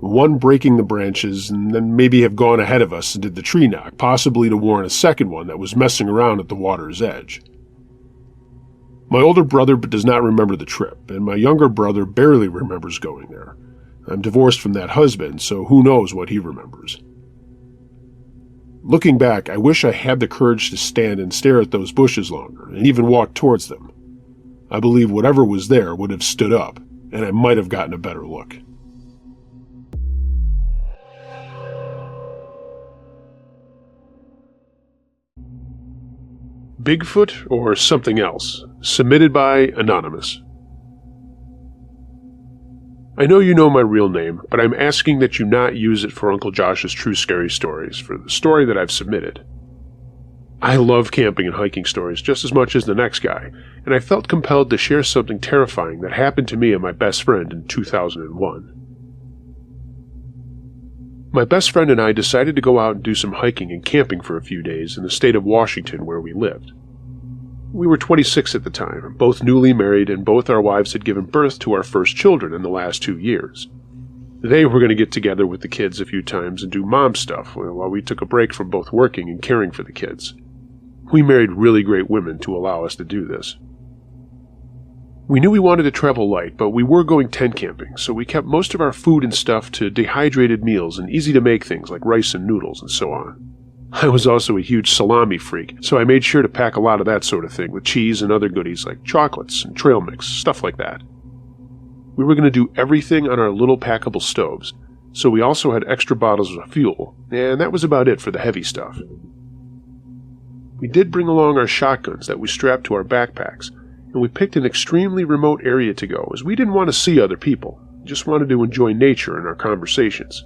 One breaking the branches and then maybe have gone ahead of us and did the tree knock, possibly to warn a second one that was messing around at the water's edge. My older brother does not remember the trip, and my younger brother barely remembers going there. I'm divorced from that husband, so who knows what he remembers. Looking back, I wish I had the courage to stand and stare at those bushes longer, and even walk towards them. I believe whatever was there would have stood up, and I might have gotten a better look. Bigfoot or something else, submitted by Anonymous. I know you know my real name, but I'm asking that you not use it for Uncle Josh's True Scary Stories, for the story that I've submitted. I love camping and hiking stories just as much as the next guy, and I felt compelled to share something terrifying that happened to me and my best friend in 2001. My best friend and I decided to go out and do some hiking and camping for a few days in the state of Washington where we lived. We were 26 at the time, both newly married, and both our wives had given birth to our first children in the last 2 years. They were going to get together with the kids a few times and do mom stuff while we took a break from both working and caring for the kids. We married really great women to allow us to do this. We knew we wanted to travel light, but we were going tent camping, so we kept most of our food and stuff to dehydrated meals and easy-to-make things like rice and noodles and so on. I was also a huge salami freak, so I made sure to pack a lot of that sort of thing with cheese and other goodies like chocolates and trail mix, stuff like that. We were going to do everything on our little packable stoves, so we also had extra bottles of fuel, and that was about it for the heavy stuff. We did bring along our shotguns that we strapped to our backpacks, and we picked an extremely remote area to go as we didn't want to see other people, just wanted to enjoy nature and our conversations.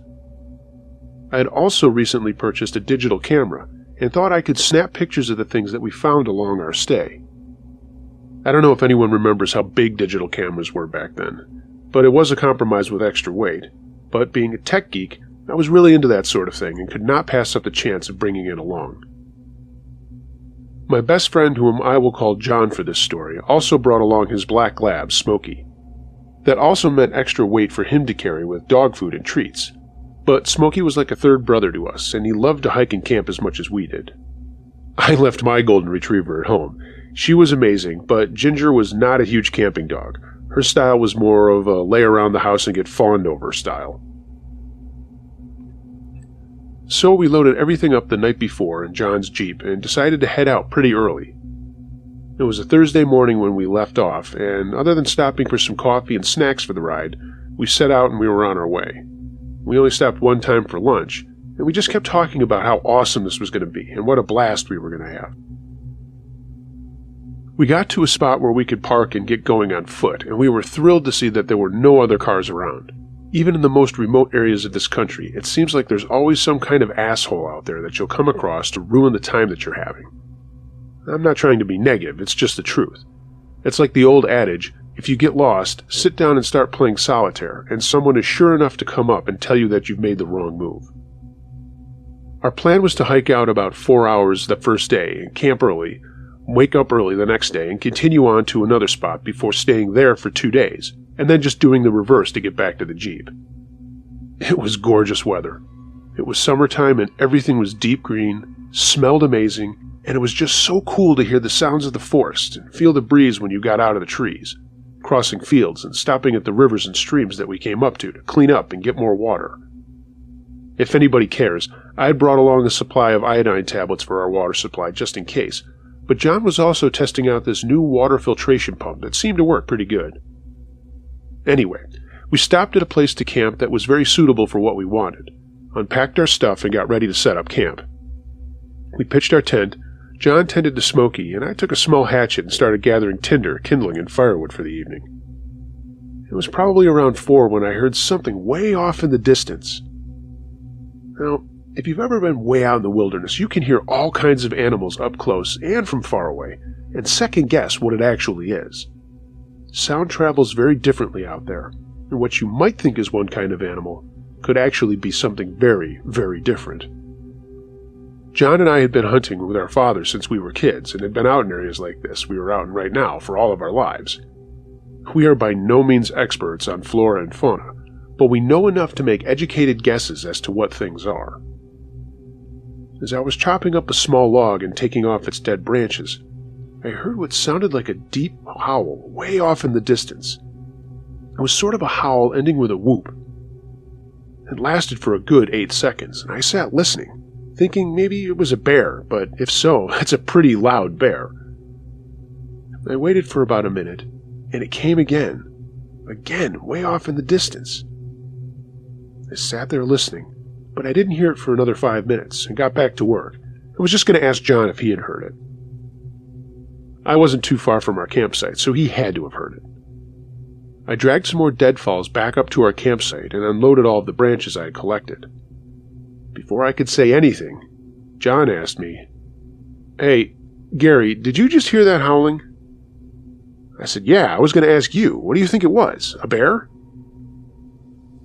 I had also recently purchased a digital camera and thought I could snap pictures of the things that we found along our stay. I don't know if anyone remembers how big digital cameras were back then, but it was a compromise with extra weight. But being a tech geek, I was really into that sort of thing and could not pass up the chance of bringing it along. My best friend, whom I will call John for this story, also brought along his black lab, Smokey. That also meant extra weight for him to carry with dog food and treats. But Smokey was like a third brother to us, and he loved to hike and camp as much as we did. I left my golden retriever at home. She was amazing, but Ginger was not a huge camping dog. Her style was more of a lay around the house and get fawned over style. So we loaded everything up the night before in John's Jeep and decided to head out pretty early. It was a Thursday morning when we left off, and other than stopping for some coffee and snacks for the ride, we set out and we were on our way. We only stopped one time for lunch, and we just kept talking about how awesome this was going to be and what a blast we were going to have. We got to a spot where we could park and get going on foot, and we were thrilled to see that there were no other cars around. Even in the most remote areas of this country, it seems like there's always some kind of asshole out there that you'll come across to ruin the time that you're having. I'm not trying to be negative, it's just the truth. It's like the old adage, if you get lost, sit down and start playing solitaire, and someone is sure enough to come up and tell you that you've made the wrong move. Our plan was to hike out about 4 hours the first day and camp early, wake up early the next day, and continue on to another spot before staying there for 2 days, and then just doing the reverse to get back to the Jeep. It was gorgeous weather. It was summertime and everything was deep green, smelled amazing, and it was just so cool to hear the sounds of the forest and feel the breeze when you got out of the trees, crossing fields and stopping at the rivers and streams that we came up to clean up and get more water. If anybody cares, I had brought along a supply of iodine tablets for our water supply just in case, but John was also testing out this new water filtration pump that seemed to work pretty good. Anyway, we stopped at a place to camp that was very suitable for what we wanted, unpacked our stuff, and got ready to set up camp. We pitched our tent, John tended to Smokey, and I took a small hatchet and started gathering tinder, kindling, and firewood for the evening. It was probably around 4 when I heard something way off in the distance. Now, if you've ever been way out in the wilderness, you can hear all kinds of animals up close and from far away, and second guess what it actually is. Sound travels very differently out there, and what you might think is one kind of animal could actually be something very, very different. John and I had been hunting with our father since we were kids, and had been out in areas like this we were out in right now for all of our lives. We are by no means experts on flora and fauna, but we know enough to make educated guesses as to what things are. As I was chopping up a small log and taking off its dead branches, I heard what sounded like a deep howl way off in the distance. It was sort of a howl ending with a whoop. It lasted for a good 8 seconds, and I sat listening, thinking maybe it was a bear, but if so, it's a pretty loud bear. I waited for about a minute, and it came again, way off in the distance. I sat there listening, but I didn't hear it for another 5 minutes and got back to work. I was just going to ask John if he had heard it. I wasn't too far from our campsite, so he had to have heard it. I dragged some more deadfalls back up to our campsite and unloaded all of the branches I had collected. Before I could say anything, John asked me, "Hey, Gary, did you just hear that howling?" I said, "Yeah, I was going to ask you. What do you think it was? A bear?"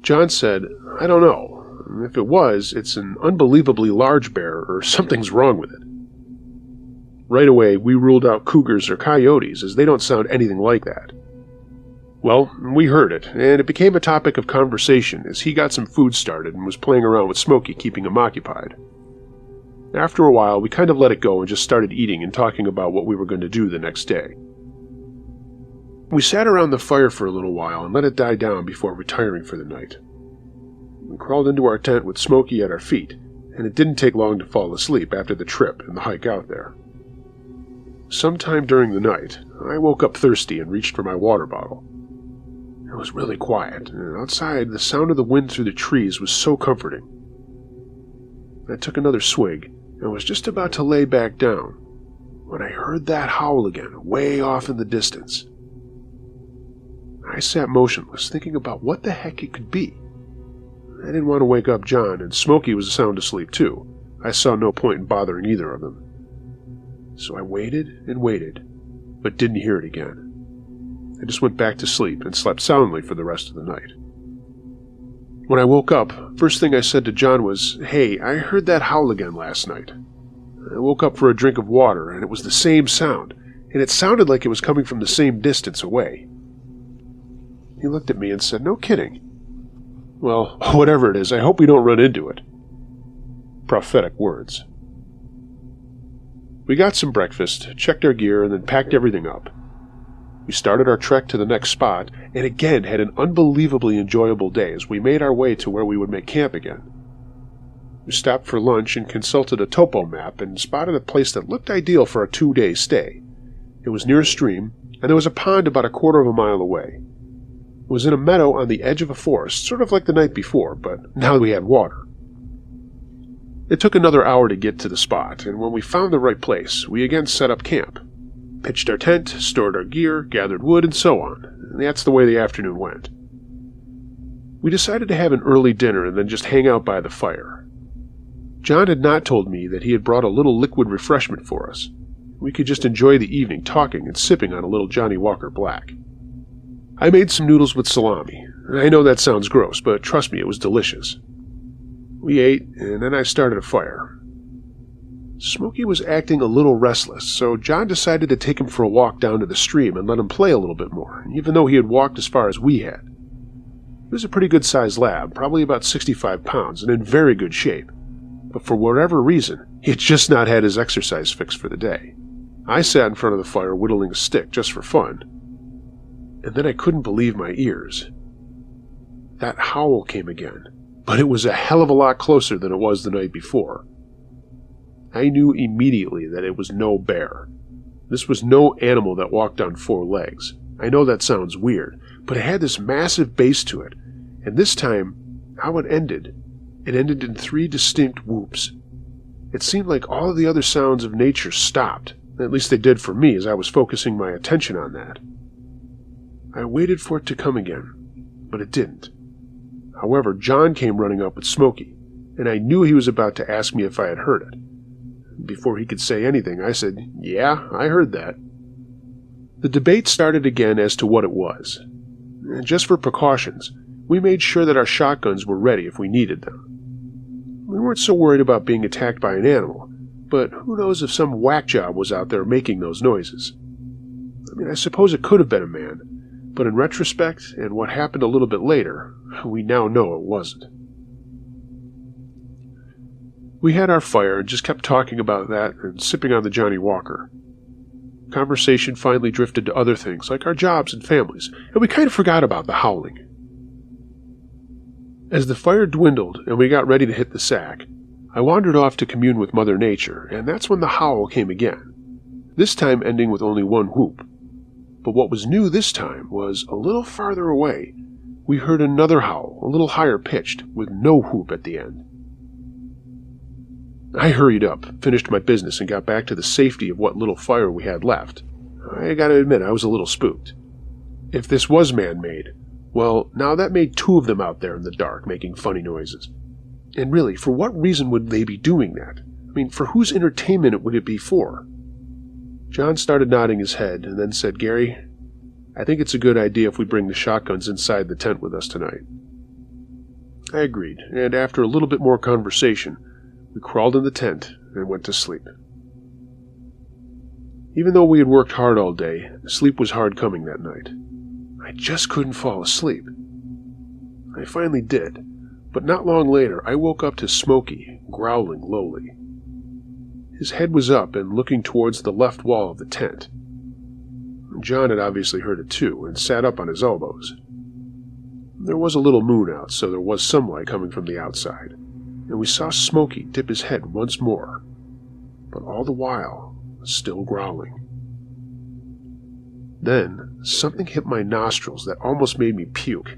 John said, "I don't know. If it was, it's an unbelievably large bear or something's wrong with it." Right away, we ruled out cougars or coyotes, as they don't sound anything like that. Well, we heard it, and it became a topic of conversation as he got some food started and was playing around with Smokey, keeping him occupied. After a while, we kind of let it go and just started eating and talking about what we were going to do the next day. We sat around the fire for a little while and let it die down before retiring for the night. We crawled into our tent with Smokey at our feet, and it didn't take long to fall asleep after the trip and the hike out there. Sometime during the night, I woke up thirsty and reached for my water bottle. It was really quiet, and outside the sound of the wind through the trees was so comforting. I took another swig and was just about to lay back down when I heard that howl again, way off in the distance. I sat motionless, thinking about what the heck it could be. I didn't want to wake up John, and Smokey was sound asleep too. I saw no point in bothering either of them. So I waited and waited, but didn't hear it again. I just went back to sleep and slept soundly for the rest of the night. When I woke up, first thing I said to John was, "Hey, I heard that howl again last night." I woke up for a drink of water, and it was the same sound, and it sounded like it was coming from the same distance away. He looked at me and said, "No kidding." "Well, whatever it is, I hope we don't run into it." Prophetic words. We got some breakfast, checked our gear, and then packed everything up. We started our trek to the next spot, and again had an unbelievably enjoyable day as we made our way to where we would make camp again. We stopped for lunch and consulted a topo map and spotted a place that looked ideal for a 2-day stay. It was near a stream, and there was a pond about a quarter of a mile away. It was in a meadow on the edge of a forest, sort of like the night before, but now we had water. It took another hour to get to the spot, and when we found the right place, we again set up camp. Pitched our tent, stored our gear, gathered wood, and so on. And that's the way the afternoon went. We decided to have an early dinner and then just hang out by the fire. John had not told me that he had brought a little liquid refreshment for us. We could just enjoy the evening talking and sipping on a little Johnny Walker Black. I made some noodles with salami. I know that sounds gross, but trust me, it was delicious. We ate, and then I started a fire. Smokey was acting a little restless, so John decided to take him for a walk down to the stream and let him play a little bit more, even though he had walked as far as we had. He was a pretty good-sized lab, probably about 65 pounds, and in very good shape. But for whatever reason, he had just not had his exercise fix for the day. I sat in front of the fire whittling a stick just for fun. And then I couldn't believe my ears. That howl came again, but it was a hell of a lot closer than it was the night before. I knew immediately that it was no bear. This was no animal that walked on 4 legs. I know that sounds weird, but it had this massive bass to it, and this time, how it ended in 3 distinct whoops. It seemed like all of the other sounds of nature stopped. At least they did for me, as I was focusing my attention on that. I waited for it to come again, but it didn't. However, John came running up with Smokey, and I knew he was about to ask me if I had heard it. Before he could say anything, I said, "Yeah, I heard that." The debate started again as to what it was. And just for precautions, we made sure that our shotguns were ready if we needed them. We weren't so worried about being attacked by an animal, but who knows if some whack job was out there making those noises. I suppose it could have been a man, but in retrospect, and what happened a little bit later, we now know it wasn't. We had our fire and just kept talking about that and sipping on the Johnny Walker. Conversation finally drifted to other things, like our jobs and families, and we kind of forgot about the howling. As the fire dwindled and we got ready to hit the sack, I wandered off to commune with Mother Nature, and that's when the howl came again, this time ending with only 1 whoop. But what was new this time was, a little farther away, we heard another howl, a little higher pitched, with no whoop at the end. I hurried up, finished my business, and got back to the safety of what little fire we had left. I gotta admit, I was a little spooked. If this was man-made, well, now that made 2 of them out there in the dark, making funny noises. And really, for what reason would they be doing that? For whose entertainment would it be for? John started nodding his head, and then said, "Gary, I think it's a good idea if we bring the shotguns inside the tent with us tonight." I agreed, and after a little bit more conversation, we crawled in the tent and went to sleep. Even though we had worked hard all day, sleep was hard coming that night. I just couldn't fall asleep. I finally did, but not long later I woke up to Smokey growling lowly. His head was up and looking towards the left wall of the tent. John had obviously heard it too, and sat up on his elbows. There was a little moon out, so there was some light coming from the outside, and we saw Smokey dip his head once more, but all the while still growling. Then something hit my nostrils that almost made me puke.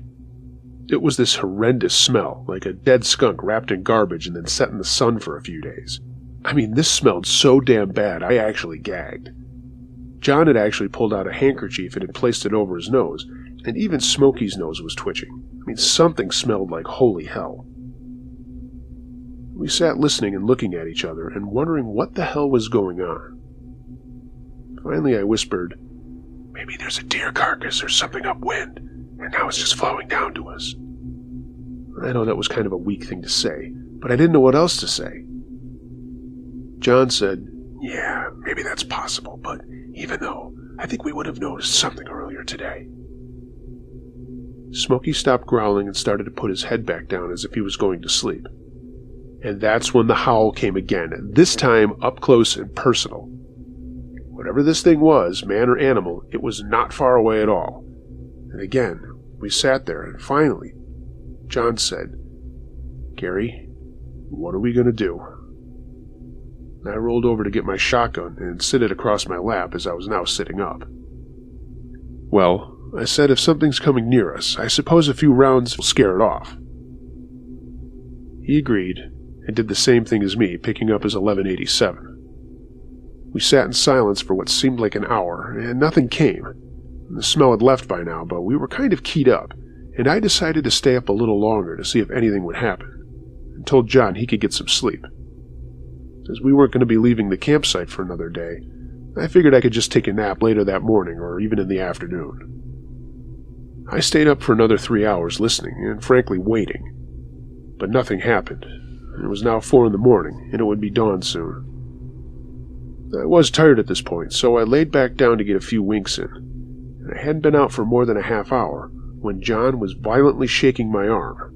It was this horrendous smell, like a dead skunk wrapped in garbage and then set in the sun for a few days. This smelled so damn bad I actually gagged. John had actually pulled out a handkerchief and had placed it over his nose, and even Smokey's nose was twitching. Something smelled like holy hell. We sat listening and looking at each other and wondering what the hell was going on. Finally I whispered, "Maybe there's a deer carcass or something upwind, and now it's just flowing down to us." I know that was kind of a weak thing to say, but I didn't know what else to say. John said, "Yeah, maybe that's possible, but even though, I think we would have noticed something earlier today." Smokey stopped growling and started to put his head back down as if he was going to sleep. And that's when the howl came again, this time up close and personal. Whatever this thing was, man or animal, it was not far away at all. And again, we sat there, and finally, John said, "Gary, What are we going to do? I rolled over to get my shotgun and sit it across my lap as I was now sitting up. Well, I said, if something's coming near us, I suppose a few rounds will scare it off. He agreed, and did the same thing as me, picking up his 1187. We sat in silence for what seemed like an hour, and nothing came. The smell had left by now, but we were kind of keyed up, and I decided to stay up a little longer to see if anything would happen, and told John he could get some sleep. As we weren't going to be leaving the campsite for another day, I figured I could just take a nap later that morning or even in the afternoon. I stayed up for another 3 hours listening and frankly waiting, but nothing happened. It was now 4 in the morning, and it would be dawn soon. I was tired at this point, so I laid back down to get a few winks in, and I hadn't been out for more than a half hour when John was violently shaking my arm.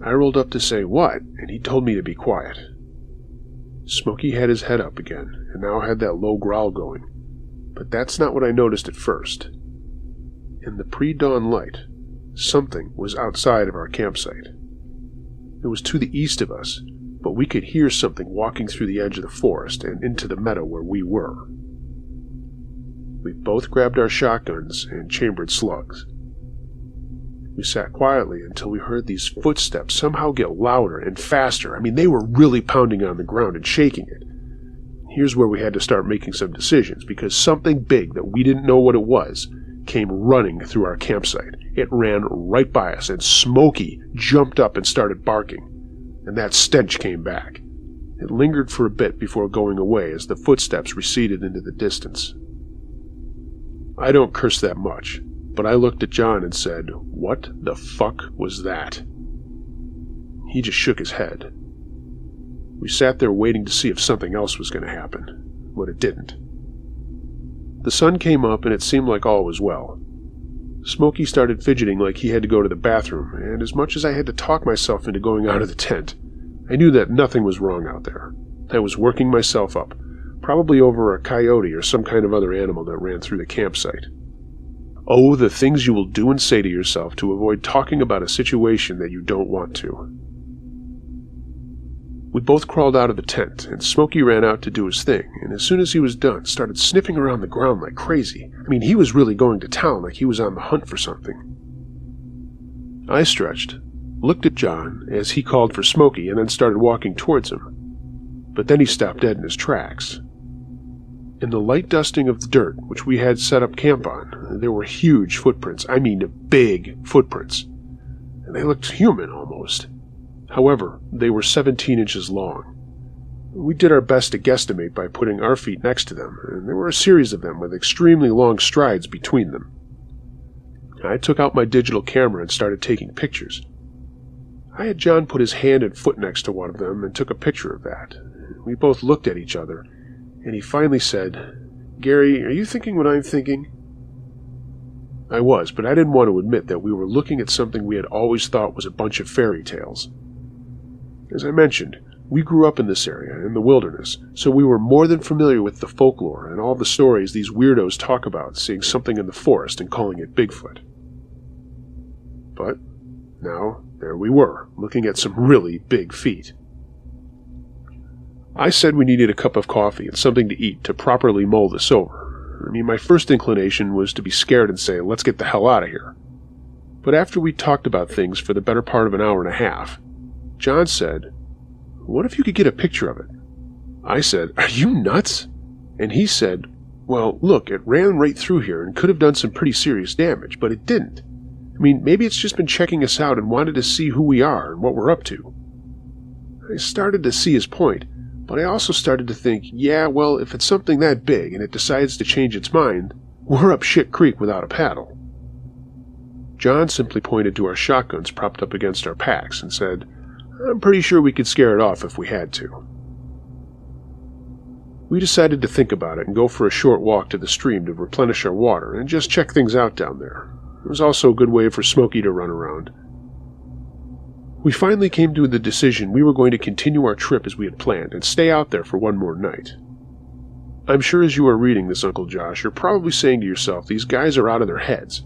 I rolled up to say what, and he told me to be quiet. Smokey had his head up again, and now had that low growl going, but that's not what I noticed at first. In the pre-dawn light, something was outside of our campsite. It was to the east of us, but we could hear something walking through the edge of the forest and into the meadow where we were. We both grabbed our shotguns and chambered slugs. We sat quietly until we heard these footsteps somehow get louder and faster. I mean, they were really pounding on the ground and shaking it. Here's where we had to start making some decisions, because something big that we didn't know what it was came running through our campsite. It ran right by us, and Smokey jumped up and started barking. And that stench came back. It lingered for a bit before going away as the footsteps receded into the distance. I don't curse that much, but I looked at John and said, "What the fuck was that?" He just shook his head. We sat there waiting to see if something else was going to happen, but it didn't. The sun came up and it seemed like all was well. Smokey started fidgeting like he had to go to the bathroom, and as much as I had to talk myself into going out of the tent, I knew that nothing was wrong out there. I was working myself up, probably over a coyote or some kind of other animal that ran through the campsite. Oh, the things you will do and say to yourself to avoid talking about a situation that you don't want to. We both crawled out of the tent, and Smokey ran out to do his thing, and as soon as he was done, started sniffing around the ground like crazy. I mean, he was really going to town like he was on the hunt for something. I stretched, looked at John as he called for Smokey, and then started walking towards him. But then he stopped dead in his tracks. In the light dusting of the dirt, which we had set up camp on, there were huge footprints. I mean, big footprints. And they looked human, almost. However, they were 17 inches long. We did our best to guesstimate by putting our feet next to them, and there were a series of them with extremely long strides between them. I took out my digital camera and started taking pictures. I had John put his hand and foot next to one of them and took a picture of that. We both looked at each other, and he finally said, "Gary, are you thinking what I'm thinking?" I was, but I didn't want to admit that we were looking at something we had always thought was a bunch of fairy tales. As I mentioned, we grew up in this area, in the wilderness, so we were more than familiar with the folklore and all the stories these weirdos talk about seeing something in the forest and calling it Bigfoot. But now, there we were, looking at some really big feet. I said we needed a cup of coffee and something to eat to properly mull this over. I mean, my first inclination was to be scared and say, "Let's get the hell out of here." But after we talked about things for the better part of an hour and a half, John said, "What if you could get a picture of it?" I said, "Are you nuts?" And he said, "Well, look, it ran right through here and could have done some pretty serious damage, but it didn't. I mean, maybe it's just been checking us out and wanted to see who we are and what we're up to." I started to see his point, but I also started to think, yeah, well, if it's something that big and it decides to change its mind, we're up shit creek without a paddle. John simply pointed to our shotguns propped up against our packs and said, "I'm pretty sure we could scare it off if we had to." We decided to think about it and go for a short walk to the stream to replenish our water and just check things out down there. It was also a good way for Smokey to run around. We finally came to the decision we were going to continue our trip as we had planned and stay out there for one more night. I'm sure as you are reading this, Uncle Josh, you're probably saying to yourself, these guys are out of their heads.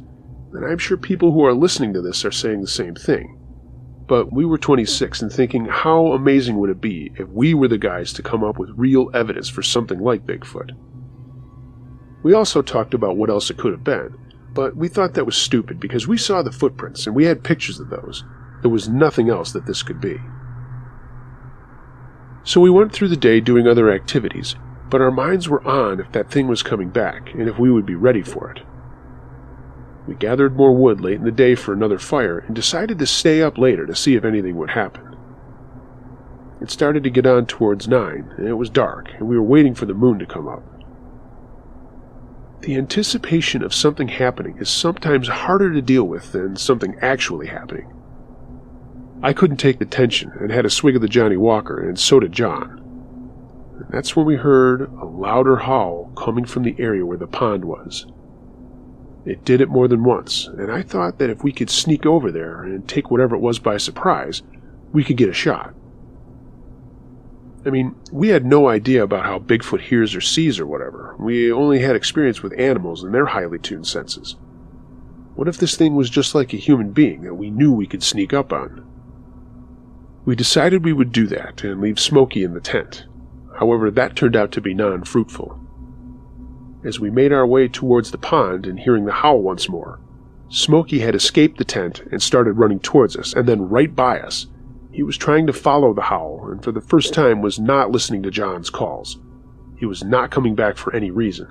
And I'm sure people who are listening to this are saying the same thing. But we were 26 and thinking, how amazing would it be if we were the guys to come up with real evidence for something like Bigfoot? We also talked about what else it could have been, but we thought that was stupid because we saw the footprints and we had pictures of those. There was nothing else that this could be. So we went through the day doing other activities, but our minds were on if that thing was coming back and if we would be ready for it. We gathered more wood late in the day for another fire and decided to stay up later to see if anything would happen. It started to get on towards 9, and it was dark, and we were waiting for the moon to come up. The anticipation of something happening is sometimes harder to deal with than something actually happening. I couldn't take the tension and had a swig of the Johnny Walker, and so did John. And that's when we heard a louder howl coming from the area where the pond was. It did it more than once, and I thought that if we could sneak over there and take whatever it was by surprise, we could get a shot. I mean, we had no idea about how Bigfoot hears or sees or whatever. We only had experience with animals and their highly tuned senses. What if this thing was just like a human being that we knew we could sneak up on? We decided we would do that and leave Smokey in the tent. However, that turned out to be non-fruitful. As we made our way towards the pond and hearing the howl once more, Smokey had escaped the tent and started running towards us, and then right by us. He was trying to follow the howl, and for the first time was not listening to John's calls. He was not coming back for any reason.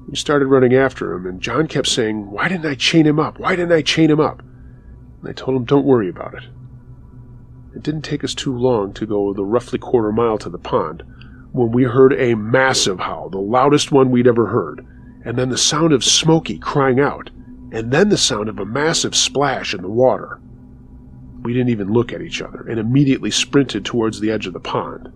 We started running after him, and John kept saying, "Why didn't I chain him up? Why didn't I chain him up?" And I told him, "Don't worry about it." It didn't take us too long to go the roughly quarter mile to the pond, when we heard a massive howl, the loudest one we'd ever heard, and then the sound of Smokey crying out, and then the sound of a massive splash in the water. We didn't even look at each other, and immediately sprinted towards the edge of the pond.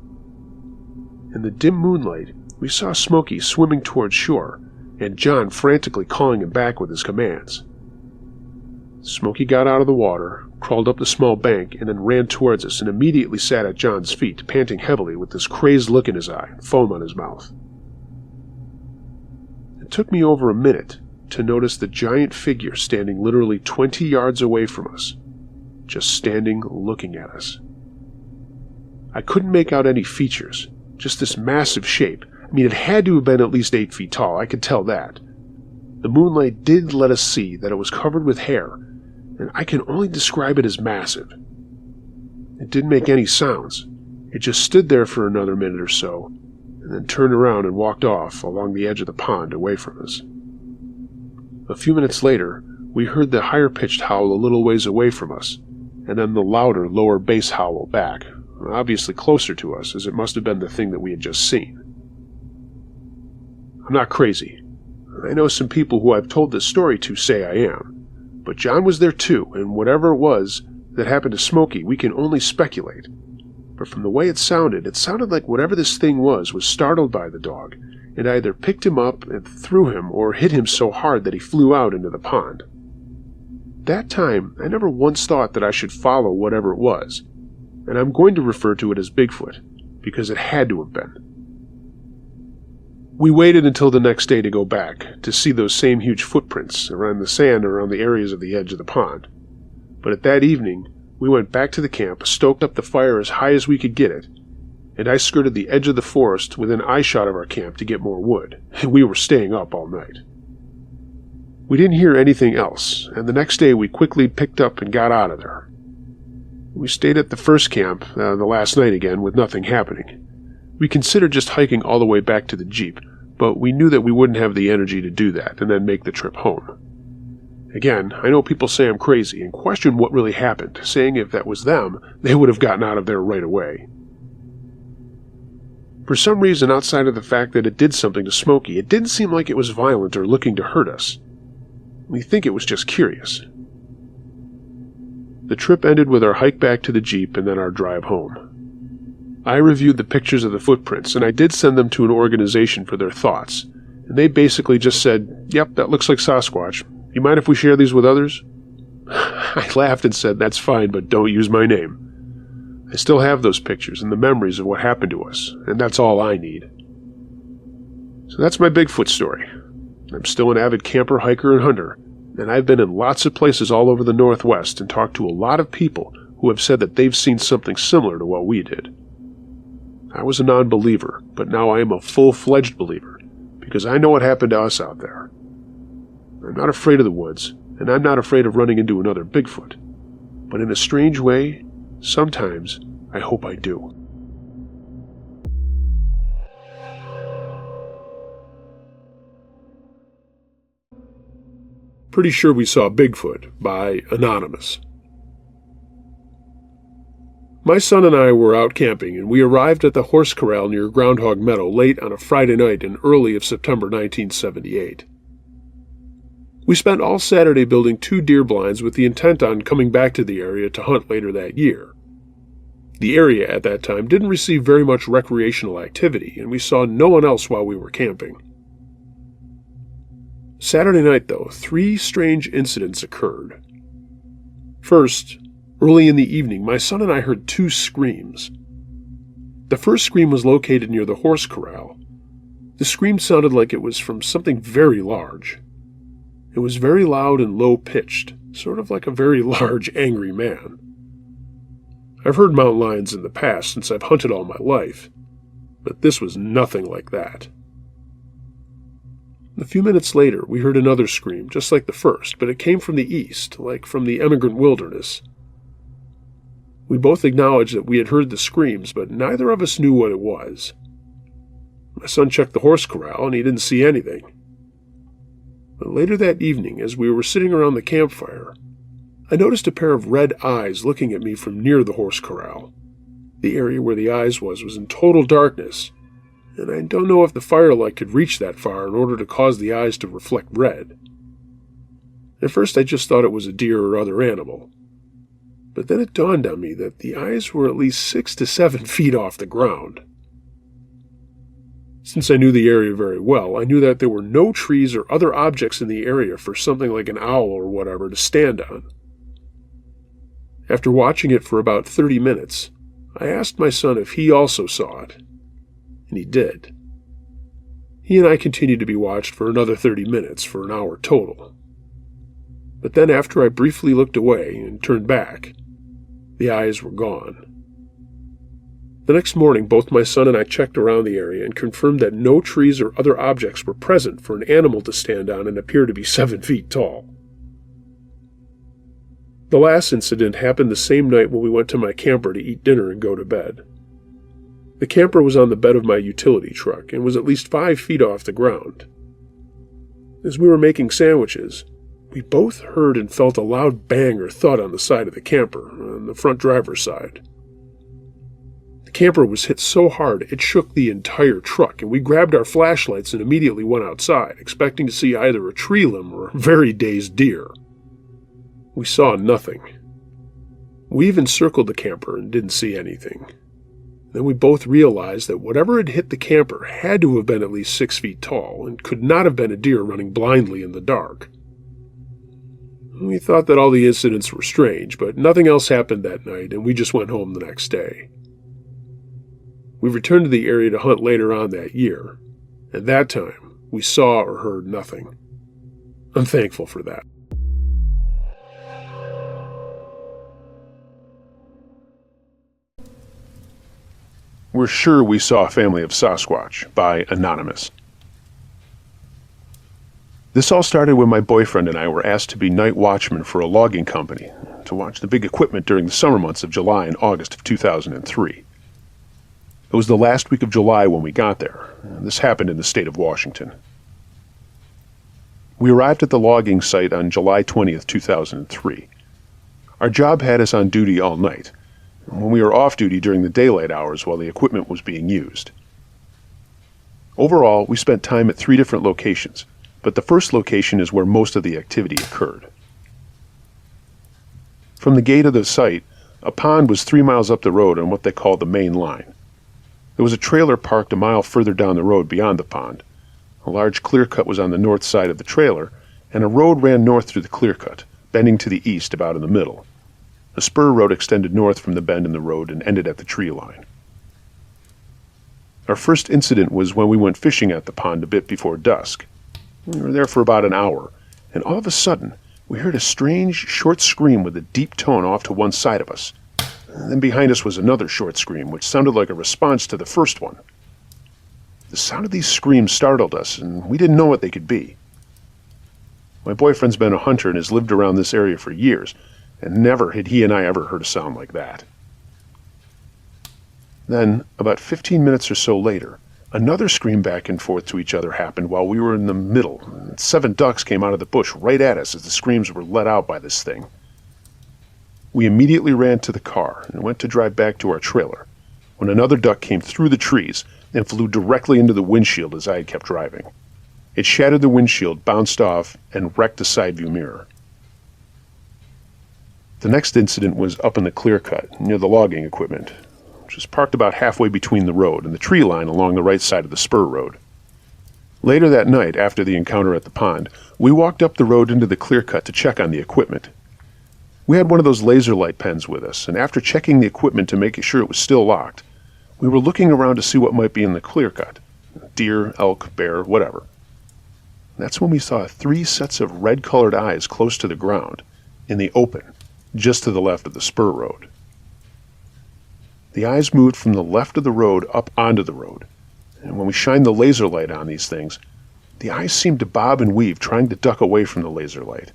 In the dim moonlight, we saw Smokey swimming towards shore, and John frantically calling him back with his commands. Smokey got out of the water, crawled up the small bank, and then ran towards us and immediately sat at John's feet, panting heavily with this crazed look in his eye and foam on his mouth. It took me over a minute to notice the giant figure standing literally 20 yards away from us, just standing looking at us. I couldn't make out any features, just this massive shape. I mean, it had to have been at least 8 feet tall, I could tell that. The moonlight did let us see that it was covered with hair, and I can only describe it as massive. It didn't make any sounds. It just stood there for another minute or so, and then turned around and walked off along the edge of the pond away from us. A few minutes later, we heard the higher-pitched howl a little ways away from us, and then the louder, lower bass howl back, obviously closer to us, as it must have been the thing that we had just seen. I'm not crazy. I know some people who I've told this story to say I am, but John was there too, and whatever it was that happened to Smokey, we can only speculate. But from the way it sounded like whatever this thing was startled by the dog, and either picked him up and threw him or hit him so hard that he flew out into the pond. That time, I never once thought that I should follow whatever it was, and I'm going to refer to it as Bigfoot, because it had to have been. We waited until the next day to go back, to see those same huge footprints around the sand around the areas of the edge of the pond. But at that evening, we went back to the camp, stoked up the fire as high as we could get it, and I skirted the edge of the forest within eyeshot of our camp to get more wood, and we were staying up all night. We didn't hear anything else, and the next day we quickly picked up and got out of there. We stayed at the first camp the last night again with nothing happening. We considered just hiking all the way back to the Jeep, but we knew that we wouldn't have the energy to do that and then make the trip home. Again, I know people say I'm crazy and question what really happened, saying if that was them, they would have gotten out of there right away. For some reason outside of the fact that it did something to Smokey, it didn't seem like it was violent or looking to hurt us. We think it was just curious. The trip ended with our hike back to the Jeep and then our drive home. I reviewed the pictures of the footprints, and I did send them to an organization for their thoughts, and they basically just said, "Yep, that looks like Sasquatch. You mind if we share these with others?" I laughed and said, "That's fine, but don't use my name." I still have those pictures and the memories of what happened to us, and that's all I need. So that's my Bigfoot story. I'm still an avid camper, hiker, and hunter, and I've been in lots of places all over the Northwest and talked to a lot of people who have said that they've seen something similar to what we did. I was a non-believer, but now I am a full-fledged believer, because I know what happened to us out there. I'm not afraid of the woods, and I'm not afraid of running into another Bigfoot. But in a strange way, sometimes I hope I do. Pretty sure we saw Bigfoot by Anonymous. My son and I were out camping, and we arrived at the horse corral near Groundhog Meadow late on a Friday night in early of September 1978. We spent all Saturday building 2 deer blinds with the intent on coming back to the area to hunt later that year. The area at that time didn't receive very much recreational activity, and we saw no one else while we were camping. Saturday night, though, 3 strange incidents occurred. First, early in the evening, my son and I heard 2 screams. The first scream was located near the horse corral. The scream sounded like it was from something very large. It was very loud and low-pitched, sort of like a very large, angry man. I've heard mountain lions in the past since I've hunted all my life, but this was nothing like that. A few minutes later, we heard another scream, just like the first, but it came from the east, like from the emigrant wilderness. We both acknowledged that we had heard the screams, but neither of us knew what it was. My son checked the horse corral, and he didn't see anything. But later that evening, as we were sitting around the campfire, I noticed a pair of red eyes looking at me from near the horse corral. The area where the eyes was in total darkness, and I don't know if the firelight could reach that far in order to cause the eyes to reflect red. At first I just thought it was a deer or other animal, but then it dawned on me that the eyes were at least 6 to 7 feet off the ground. Since I knew the area very well, I knew that there were no trees or other objects in the area for something like an owl or whatever to stand on. After watching it for about 30 minutes, I asked my son if he also saw it, and he did. He and I continued to be watched for another 30 minutes, for an hour total. But then after I briefly looked away and turned back, the eyes were gone. The next morning, both my son and I checked around the area and confirmed that no trees or other objects were present for an animal to stand on and appear to be 7 feet tall. The last incident happened the same night when we went to my camper to eat dinner and go to bed. The camper was on the bed of my utility truck and was at least 5 feet off the ground. As we were making sandwiches, we both heard and felt a loud bang or thud on the side of the camper, on the front driver's side. The camper was hit so hard it shook the entire truck, and we grabbed our flashlights and immediately went outside, expecting to see either a tree limb or a very dazed deer. We saw nothing. We even circled the camper and didn't see anything. Then we both realized that whatever had hit the camper had to have been at least 6 feet tall and could not have been a deer running blindly in the dark. We thought that all the incidents were strange, but nothing else happened that night, and we just went home the next day. We returned to the area to hunt later on that year, and that time we saw or heard nothing. I'm thankful for that. We're sure we saw a family of Sasquatch by Anonymous. This all started when my boyfriend and I were asked to be night watchmen for a logging company to watch the big equipment during the summer months of July and August of 2003. It was the last week of July when we got there. This happened in the state of Washington. We arrived at the logging site on July 20th, 2003. Our job had us on duty all night, when we were off duty during the daylight hours while the equipment was being used. Overall, we spent time at 3 different locations, but the first location is where most of the activity occurred. From the gate of the site, a pond was 3 miles up the road on what they call the main line. There was a trailer parked a mile further down the road beyond the pond. A large clear-cut was on the north side of the trailer, and a road ran north through the clear-cut, bending to the east about in the middle. A spur road extended north from the bend in the road and ended at the tree line. Our first incident was when we went fishing at the pond a bit before dusk. We were there for about an hour, and all of a sudden, we heard a strange, short scream with a deep tone off to one side of us. And then behind us was another short scream, which sounded like a response to the first one. The sound of these screams startled us, and we didn't know what they could be. My boyfriend's been a hunter and has lived around this area for years, and never had he and I ever heard a sound like that. Then, about 15 minutes or so later, another scream back and forth to each other happened while we were in the middle, and 7 ducks came out of the bush right at us as the screams were let out by this thing. We immediately ran to the car and went to drive back to our trailer, when another duck came through the trees and flew directly into the windshield as I had kept driving. It shattered the windshield, bounced off, and wrecked the side view mirror. The next incident was up in the clear cut, near the logging equipment, which was parked about halfway between the road and the tree line along the right side of the spur road. Later that night, after the encounter at the pond, we walked up the road into the clear cut to check on the equipment. We had one of those laser light pens with us, and after checking the equipment to make sure it was still locked, we were looking around to see what might be in the clear cut. Deer, elk, bear, whatever. That's when we saw 3 sets of red-colored eyes close to the ground, in the open, just to the left of the spur road. The eyes moved from the left of the road up onto the road, and when we shined the laser light on these things, the eyes seemed to bob and weave, trying to duck away from the laser light.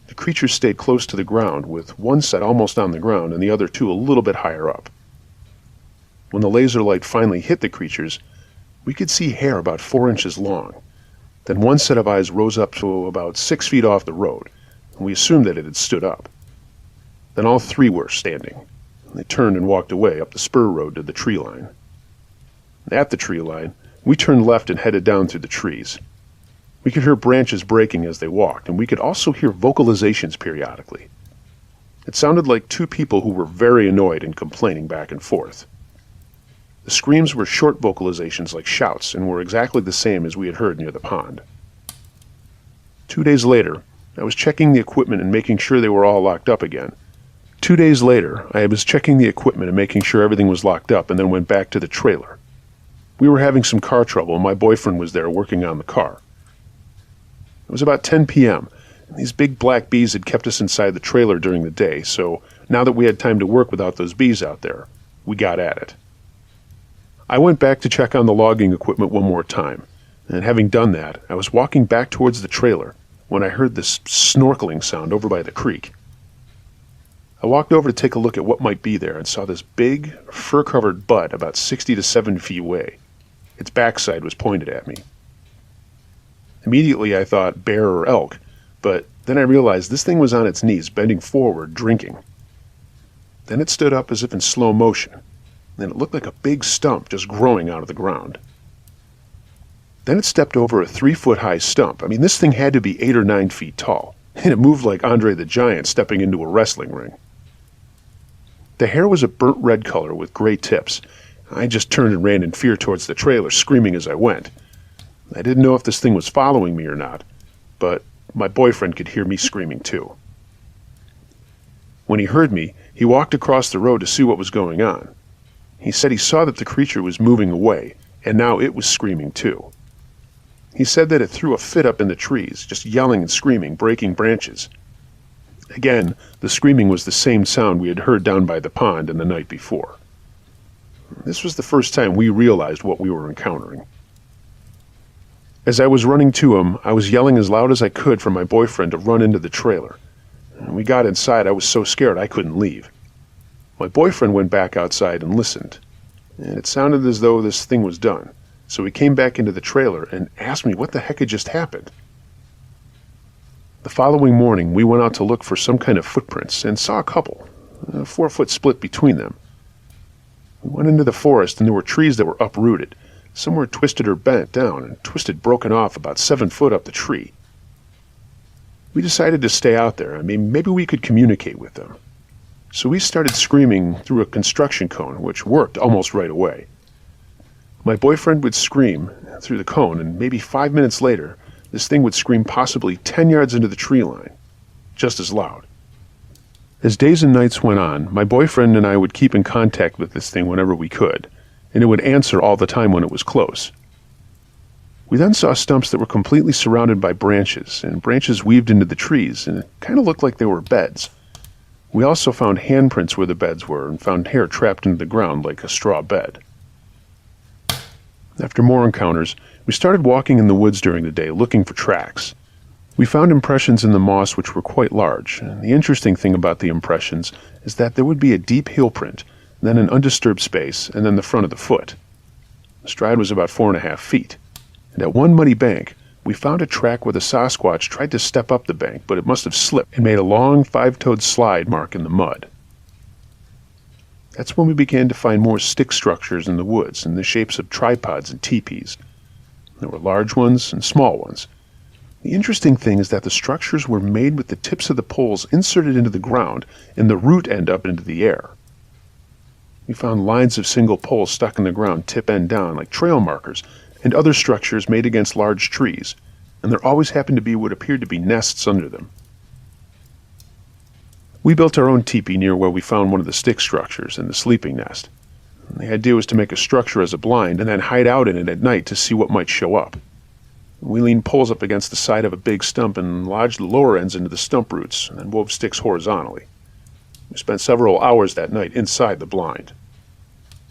The creatures stayed close to the ground, with one set almost on the ground and the other 2 a little bit higher up. When the laser light finally hit the creatures, we could see hair about 4 inches long. Then one set of eyes rose up to about 6 feet off the road, and we assumed that it had stood up. Then all 3 were standing. They turned and walked away up the spur road to the tree line. At the tree line, we turned left and headed down through the trees. We could hear branches breaking as they walked, and we could also hear vocalizations periodically. It sounded like 2 people who were very annoyed and complaining back and forth. The screams were short vocalizations like shouts and were exactly the same as we had heard near the pond. 2 days later, I was checking the equipment and making sure they were all locked up again. 2 days later, I was checking the equipment and making sure everything was locked up and then went back to the trailer. We were having some car trouble and my boyfriend was there working on the car. It was about 10 p.m., and these big black bees had kept us inside the trailer during the day, so now that we had time to work without those bees out there, we got at it. I went back to check on the logging equipment one more time, and having done that, I was walking back towards the trailer when I heard this snorkeling sound over by the creek. I walked over to take a look at what might be there and saw this big, fur-covered butt about 60 to 70 feet away. Its backside was pointed at me. Immediately I thought bear or elk, but then I realized this thing was on its knees, bending forward, drinking. Then it stood up as if in slow motion, and it looked like a big stump just growing out of the ground. Then it stepped over a 3-foot-high stump. I mean, this thing had to be 8 or 9 feet tall, and it moved like Andre the Giant stepping into a wrestling ring. The hair was a burnt red color with gray tips. I just turned and ran in fear towards the trailer, screaming as I went. I didn't know if this thing was following me or not, but my boyfriend could hear me screaming too. When he heard me, he walked across the road to see what was going on. He said he saw that the creature was moving away, and now it was screaming too. He said that it threw a fit up in the trees, just yelling and screaming, breaking branches. Again, the screaming was the same sound we had heard down by the pond and the night before. This was the first time we realized what we were encountering. As I was running to him, I was yelling as loud as I could for my boyfriend to run into the trailer. When we got inside, I was so scared I couldn't leave. My boyfriend went back outside and listened, and it sounded as though this thing was done, so he came back into the trailer and asked me what the heck had just happened. The following morning, we went out to look for some kind of footprints and saw a couple, a 4-foot split between them. We went into the forest and there were trees that were uprooted. Some were twisted or bent down and twisted broken off about 7 foot up the tree. We decided to stay out there. I mean, maybe we could communicate with them. So we started screaming through a construction cone, which worked almost right away. My boyfriend would scream through the cone, and maybe 5 minutes later, this thing would scream possibly 10 yards into the tree line, just as loud. As days and nights went on, my boyfriend and I would keep in contact with this thing whenever we could, and it would answer all the time when it was close. We then saw stumps that were completely surrounded by branches, and branches weaved into the trees, and it kind of looked like they were beds. We also found handprints where the beds were, and found hair trapped into the ground like a straw bed. After more encounters, we started walking in the woods during the day, looking for tracks. We found impressions in the moss which were quite large, and the interesting thing about the impressions is that there would be a deep heel print, then an undisturbed space, and then the front of the foot. The stride was about 4.5 feet. And at one muddy bank, we found a track where the Sasquatch tried to step up the bank, but it must have slipped and made a long 5-toed slide mark in the mud. That's when we began to find more stick structures in the woods in the shapes of tripods and teepees. There were large ones and small ones. The interesting thing is that the structures were made with the tips of the poles inserted into the ground and the root end up into the air. We found lines of single poles stuck in the ground tip end down like trail markers, and other structures made against large trees, and there always happened to be what appeared to be nests under them. We built our own teepee near where we found one of the stick structures and the sleeping nest. And the idea was to make a structure as a blind and then hide out in it at night to see what might show up. We leaned poles up against the side of a big stump and lodged the lower ends into the stump roots and then wove sticks horizontally. We spent several hours that night inside the blind.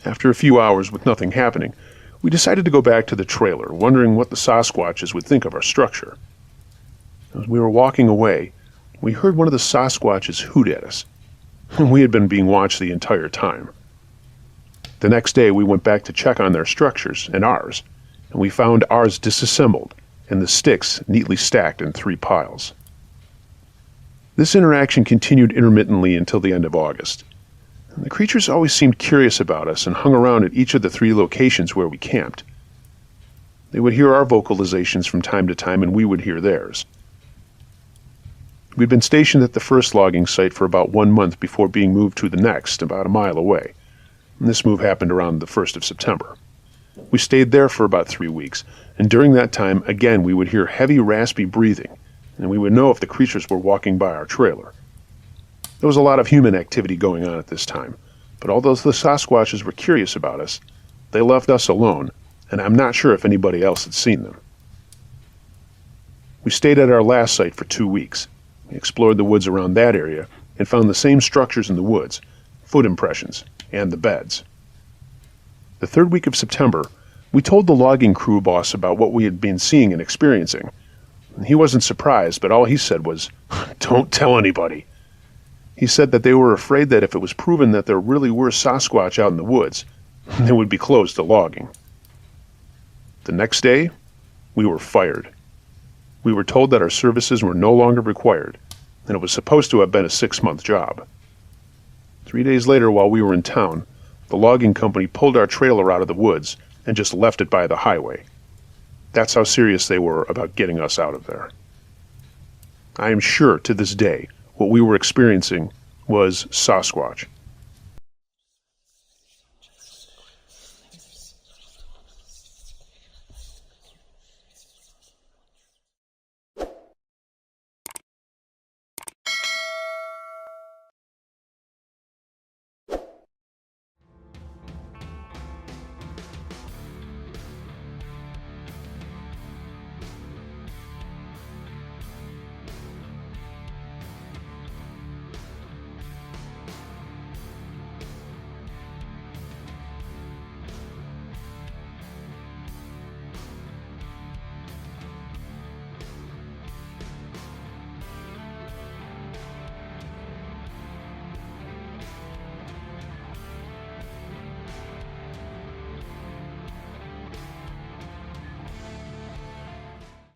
After a few hours with nothing happening, we decided to go back to the trailer, wondering what the Sasquatches would think of our structure. As we were walking away, we heard one of the Sasquatches hoot at us, and we had been being watched the entire time. The next day, we went back to check on their structures and ours, and we found ours disassembled and the sticks neatly stacked in 3 piles. This interaction continued intermittently until the end of August. And the creatures always seemed curious about us and hung around at each of the 3 locations where we camped. They would hear our vocalizations from time to time, and we would hear theirs. We'd been stationed at the first logging site for about 1 month before being moved to the next, about a mile away. And this move happened around the 1st of September. We stayed there for about 3 weeks, and during that time, again, we would hear heavy, raspy breathing, and we would know if the creatures were walking by our trailer. There was a lot of human activity going on at this time, but although the Sasquatches were curious about us, they left us alone, and I'm not sure if anybody else had seen them. We stayed at our last site for 2 weeks. We explored the woods around that area and found the same structures in the woods, foot impressions, and the beds. The 3rd week of September, we told the logging crew boss about what we had been seeing and experiencing. He wasn't surprised, but all he said was, "Don't tell anybody." He said that they were afraid that if it was proven that there really were Sasquatch out in the woods, they would be closed to logging. The next day, we were fired. We were told that our services were no longer required, and it was supposed to have been a 6-month job. 3 days later, while we were in town, the logging company pulled our trailer out of the woods and just left it by the highway. That's how serious they were about getting us out of there. I am sure to this day what we were experiencing was Sasquatch.